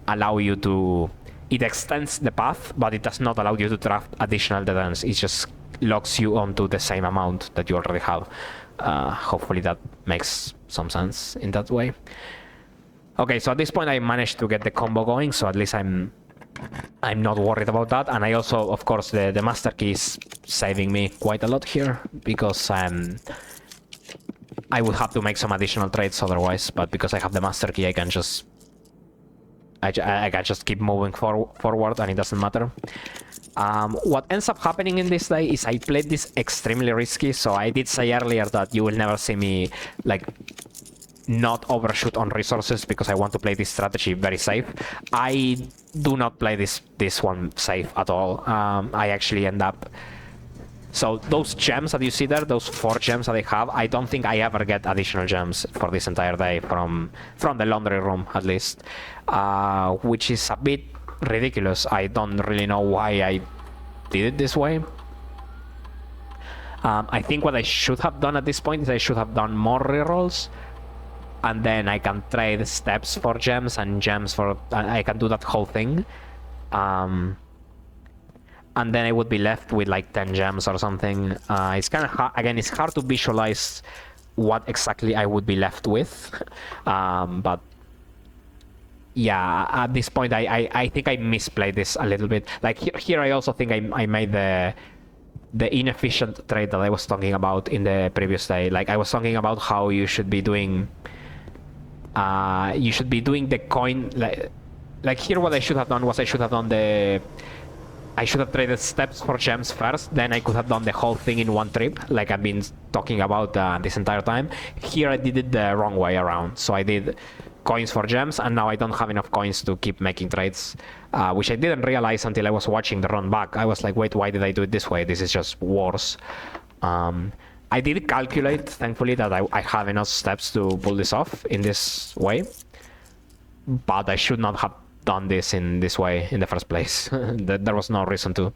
allow you to... It extends the path, but it does not allow you to draft additional dead ends. It just locks you onto the same amount that you already have. Hopefully that makes some sense in that way. Okay, so at this point I managed to get the combo going, so at least I'm not worried about that. And I also, of course, the master key is saving me quite a lot here, because I would have to make some additional trades otherwise, but because I have the master key, I can just keep moving forward, and it doesn't matter. What ends up happening in this day is I played this extremely risky, so I did say earlier that you will never see me like not overshoot on resources because I want to play this strategy very safe. I do not play this one safe at all. I actually end up... So those gems that you see there, those 4 gems that I have, I don't think I ever get additional gems for this entire day from the laundry room, at least, which is a bit ridiculous. I don't really know why I did it this way. I think what I should have done at this point is I should have done more rerolls, and then I can trade steps for gems and gems for... I can do that whole thing. And then I would be left with like 10 gems or something. It's kind of again, it's hard to visualize what exactly I would be left with. But yeah, at this point, I think I misplayed this a little bit. Like here I also think I made the inefficient trade that I was talking about in the previous day. Like I was talking about how you should be doing the coin. Like here, what I should have done was I should have traded steps for gems first, then I could have done the whole thing in one trip, like I've been talking about this entire time. Here I did it the wrong way around, so I did coins for gems, and now I don't have enough coins to keep making trades, which I didn't realize until I was watching the run back. I was like, wait, why did I do it this way? This is just worse. I did calculate, thankfully, that I have enough steps to pull this off in this way, but I should not have done this in this way in the first place. There was no reason to.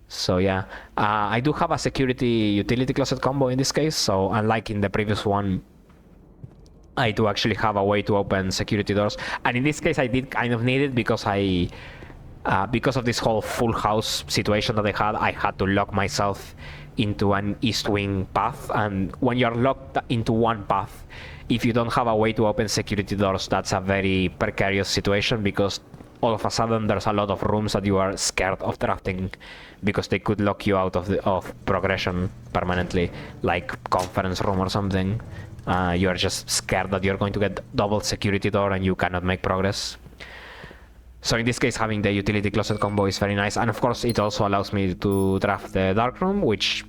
So yeah, I do have a security utility closet combo in this case, so unlike in the previous one, I do actually have a way to open security doors, and in this case I did kind of need it because because of this whole full house situation that I had to lock myself into an east wing path, and when you're locked into one path, if you don't have a way to open security doors, that's a very precarious situation, because all of a sudden there's a lot of rooms that you are scared of drafting because they could lock you out of progression permanently, like conference room or something. You're just scared that you're going to get double security door and you cannot make progress. So in this case, having the utility closet combo is very nice, and of course it also allows me to draft the dark room, which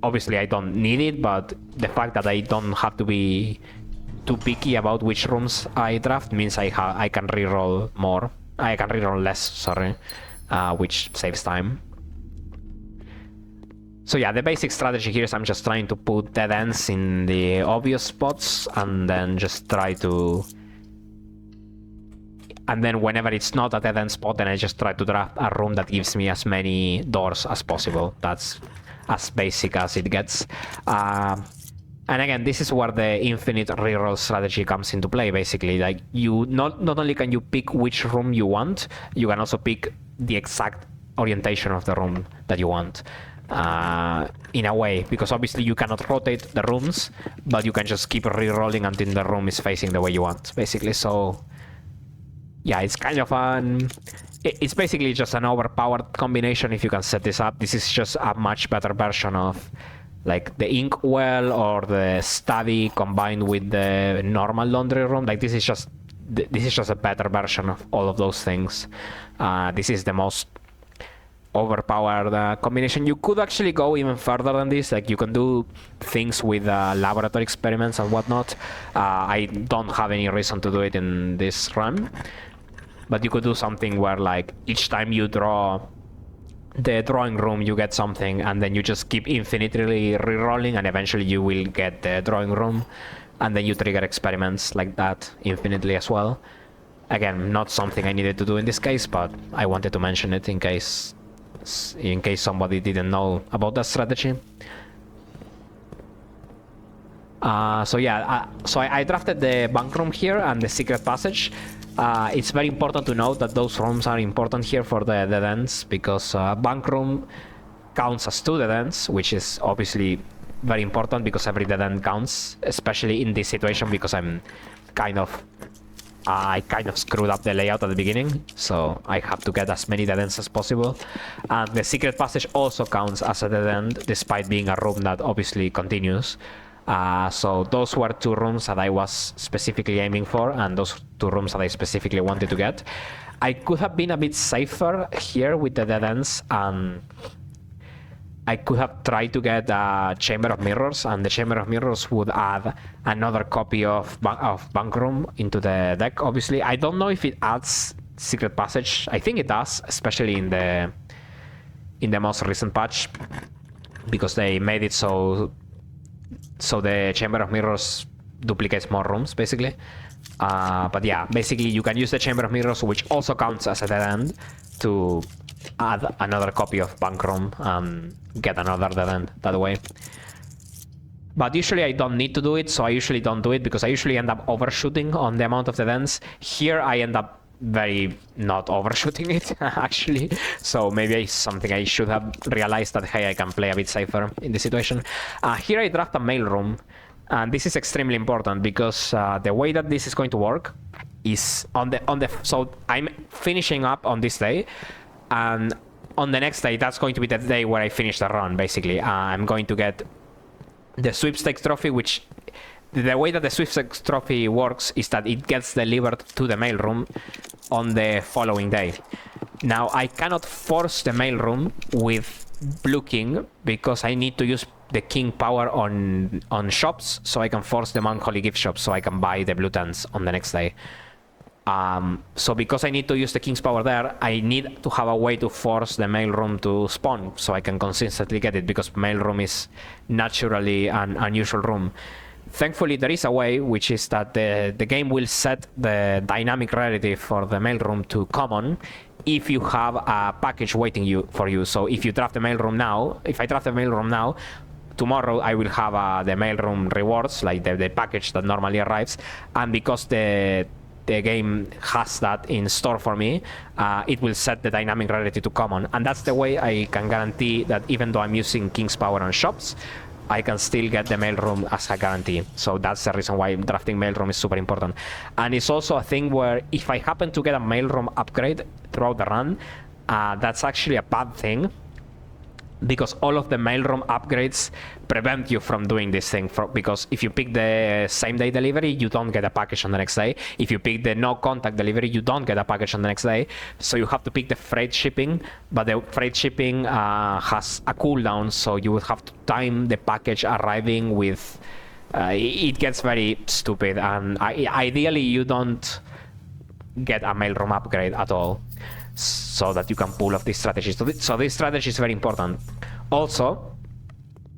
obviously I don't need it, but the fact that I don't have to be too picky about which rooms I draft means I can reroll more. I can reroll less, sorry, which saves time. So yeah, the basic strategy here is I'm just trying to put dead ends in the obvious spots and then just try to... And then whenever it's not a dead end spot, then I just try to draft a room that gives me as many doors as possible. That's as basic as it gets. And again, this is where the infinite reroll strategy comes into play, basically. Like, you not only can you pick which room you want, you can also pick the exact orientation of the room that you want. In a way, because obviously you cannot rotate the rooms, but you can just keep rerolling until the room is facing the way you want, basically. So yeah, it's kind of it's basically just an overpowered combination if you can set this up. This is just a much better version of like the inkwell or the study combined with the normal laundry room. Like, this is just a better version of all of those things. This is the most overpowered combination. You could actually go even further than this. Like, you can do things with laboratory experiments and whatnot. I don't have any reason to do it in this run, but you could do something where, like, each time you draw the drawing room, you get something, and then you just keep infinitely re-rolling, and eventually you will get the drawing room, and then you trigger experiments like that infinitely as well. Again, not something I needed to do in this case, but I wanted to mention it in case somebody didn't know about that strategy. So yeah, I drafted the bunk room here and the secret passage. It's very important to note that those rooms are important here for the dead ends, because bunk room counts as 2 dead ends, which is obviously very important because every dead end counts, especially in this situation, because I kind of screwed up the layout at the beginning, so I have to get as many dead ends as possible. And the secret passage also counts as a dead end, despite being a room that obviously continues. So those were 2 rooms that I was specifically aiming for, and those 2 rooms that I specifically wanted to get. I could have been a bit safer here with the dead ends, and I could have tried to get a Chamber of Mirrors, and the Chamber of Mirrors would add another copy of Bunk Room into the deck, obviously. I don't know if it adds Secret Passage. I think it does, especially in the most recent patch, because they made it so the Chamber of Mirrors duplicates more rooms, basically. But yeah, basically you can use the Chamber of Mirrors, which also counts as a dead end, to add another copy of Bunk Room and get another dead end that way. But usually I don't need to do it, so I usually don't do it, because I usually end up overshooting on the amount of dead ends. Here I end up very not overshooting it, actually. So maybe it's something I should have realized, that hey, I can play a bit safer in this situation. Here I draft a mail room, and this is extremely important, because the way that this is going to work is so I'm finishing up on this day, and on the next day, that's going to be the day where I finish the run, basically. I'm going to get the sweepstakes trophy, which the way that the sweepstakes trophy works is that it gets delivered to the mailroom on the following day. Now, I cannot force the mailroom with blue king, because I need to use the king power on shops, so I can force the Mount Holy gift shop, so I can buy the blue tents on the next day. So because I need to use the king's power there, I need to have a way to force the mailroom to spawn, so I can consistently get it, because mailroom is naturally an unusual room. Thankfully, there is a way, which is that the game will set the dynamic rarity for the mailroom to common if you have a package waiting for you. So if you draft the mailroom now, if I draft the mailroom now, tomorrow I will have the mailroom rewards, like the package that normally arrives, and because the game has that in store for me, it will set the dynamic rarity to common, and that's the way I can guarantee that even though I'm using King's Power on shops, I can still get the mailroom as a guarantee. So that's the reason why drafting mailroom is super important. And it's also a thing where if I happen to get a mailroom upgrade throughout the run, that's actually a bad thing, because all of the mailroom upgrades prevent you from doing this thing. Because if you pick the same day delivery, you don't get a package on the next day. If you pick the no contact delivery, you don't get a package on the next day. So you have to pick the freight shipping, but the freight shipping has a cooldown, so you would have to time the package arriving with... it gets very stupid, and ideally you don't get a mailroom upgrade at all, so that you can pull off these strategies. So this strategy is very important. Also,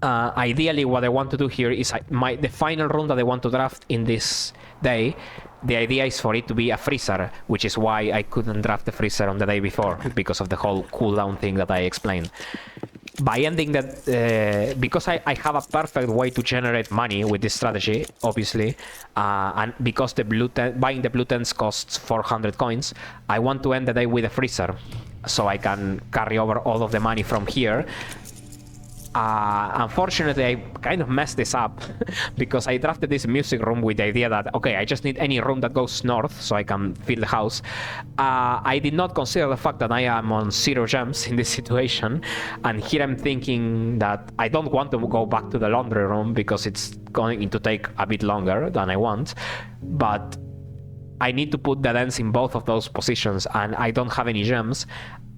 ideally what I want to do here is the final room that I want to draft in this day, the idea is for it to be a freezer, which is why I couldn't draft the freezer on the day before, because of the whole cooldown thing that I explained. By ending that, because I have a perfect way to generate money with this strategy, obviously, and because buying the blue tents costs 400 coins, I want to end the day with a freezer, so I can carry over all of the money from here. Unfortunately, I kind of messed this up because I drafted this music room with the idea that, okay, I just need any room that goes north so I can fill the house. I did not consider the fact that I am on 0 gems in this situation, and here I'm thinking that I don't want to go back to the laundry room because it's going to take a bit longer than I want, but I need to put the dents in both of those positions, and I don't have any gems.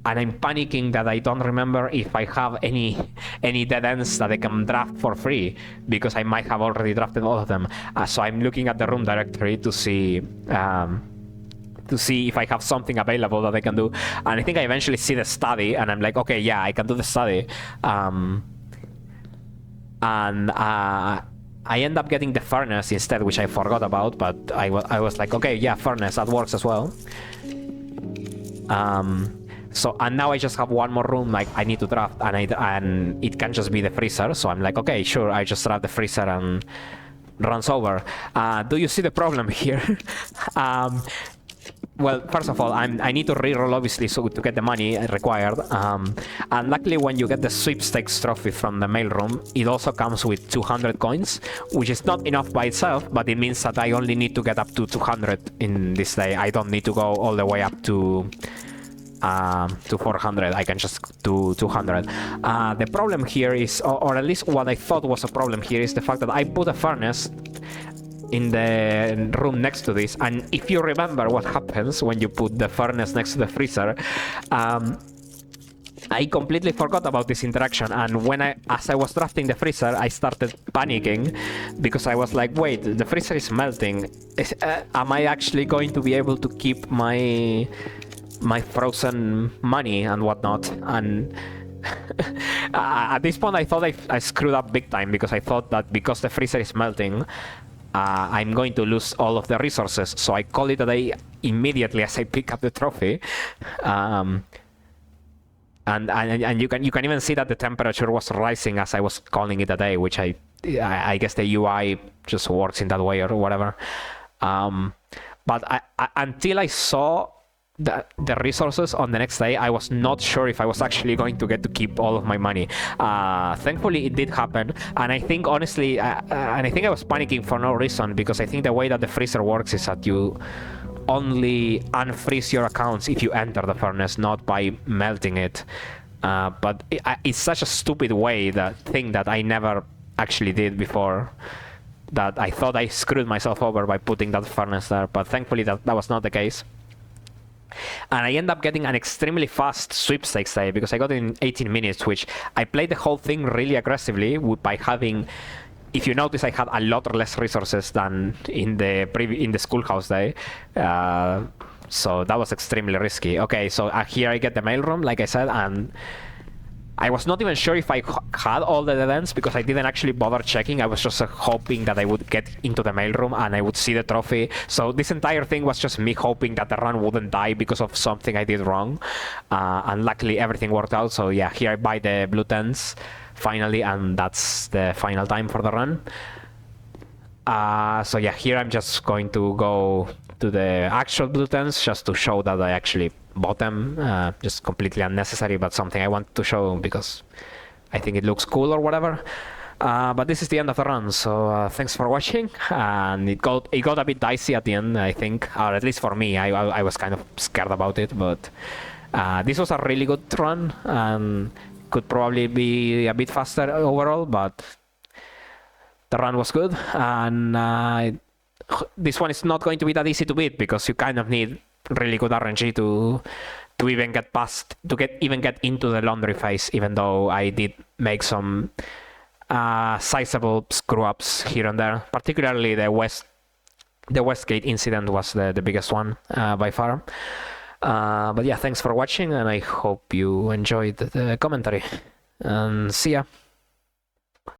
And I'm panicking that I don't remember if I have any dead ends that I can draft for free, because I might have already drafted all of them. So I'm looking at the room directory to see if I have something available that I can do. And I think I eventually see the study, and I'm like, okay, yeah, I can do the study. I end up getting the furnace instead, which I forgot about, but I was like, okay, yeah, furnace, that works as well. And now I just have one more room like I need to draft, and it can just be the freezer. So I'm like, okay, sure, I just draft the freezer and runs over. Do you see the problem here? Well, first of all, I need to reroll, obviously, so to get the money required. And luckily, when you get the sweepstakes trophy from the mailroom, it also comes with 200 coins, which is not enough by itself, but it means that I only need to get up to 200 in this day. I don't need to go all the way up to 400. I can just do 200. The problem here is, or at least what I thought was a problem here, is the fact that I put a furnace in the room next to this, and if you remember what happens when you put the furnace next to the freezer, I completely forgot about this interaction, and as I was drafting the freezer, I started panicking because I was like, wait, the freezer is melting. Am I actually going to be able to keep my frozen money and whatnot? And at this point I thought I screwed up big time, because I thought that because the freezer is melting, I'm going to lose all of the resources. So I call it a day immediately as I pick up the trophy. And you can even see that the temperature was rising as I was calling it a day, which I guess the UI just works in that way or whatever. But until I saw the resources on the next day, I was not sure if I was actually going to get to keep all of my money. Thankfully, it did happen, and I think, honestly, I was panicking for no reason, because I think the way that the freezer works is that you only unfreeze your accounts if you enter the furnace, not by melting it. But it's such a stupid thing that I never actually did before, that I thought I screwed myself over by putting that furnace there. But thankfully that was not the case. And I end up getting an extremely fast sweepstakes day, because I got it in 18 minutes, which I played the whole thing really aggressively by having... If you notice, I had a lot less resources than in the schoolhouse day. So that was extremely risky. Okay, so here I get the mailroom, like I said, and I was not even sure if I had all the dead ends, because I didn't actually bother checking. I was just hoping that I would get into the mailroom and I would see the trophy. So this entire thing was just me hoping that the run wouldn't die because of something I did wrong. And luckily everything worked out. So yeah, here I buy the blue tents finally, and that's the final time for the run. So yeah, here I'm just going to go to the actual blue tents just to show that I actually bought them. Just completely unnecessary, but something I want to show because I think it looks cool or whatever. But this is the end of the run, so thanks for watching. And it got a bit dicey at the end, I think, or at least for me. I was kind of scared about it, but this was a really good run and could probably be a bit faster overall, but the run was good. And this one is not going to be that easy to beat because you kind of need really good RNG to even get past, to get into the laundry phase, even though I did make some sizable screw ups here and there. Particularly the Westgate incident was the biggest one by far. But yeah, thanks for watching, and I hope you enjoyed the commentary. And see ya.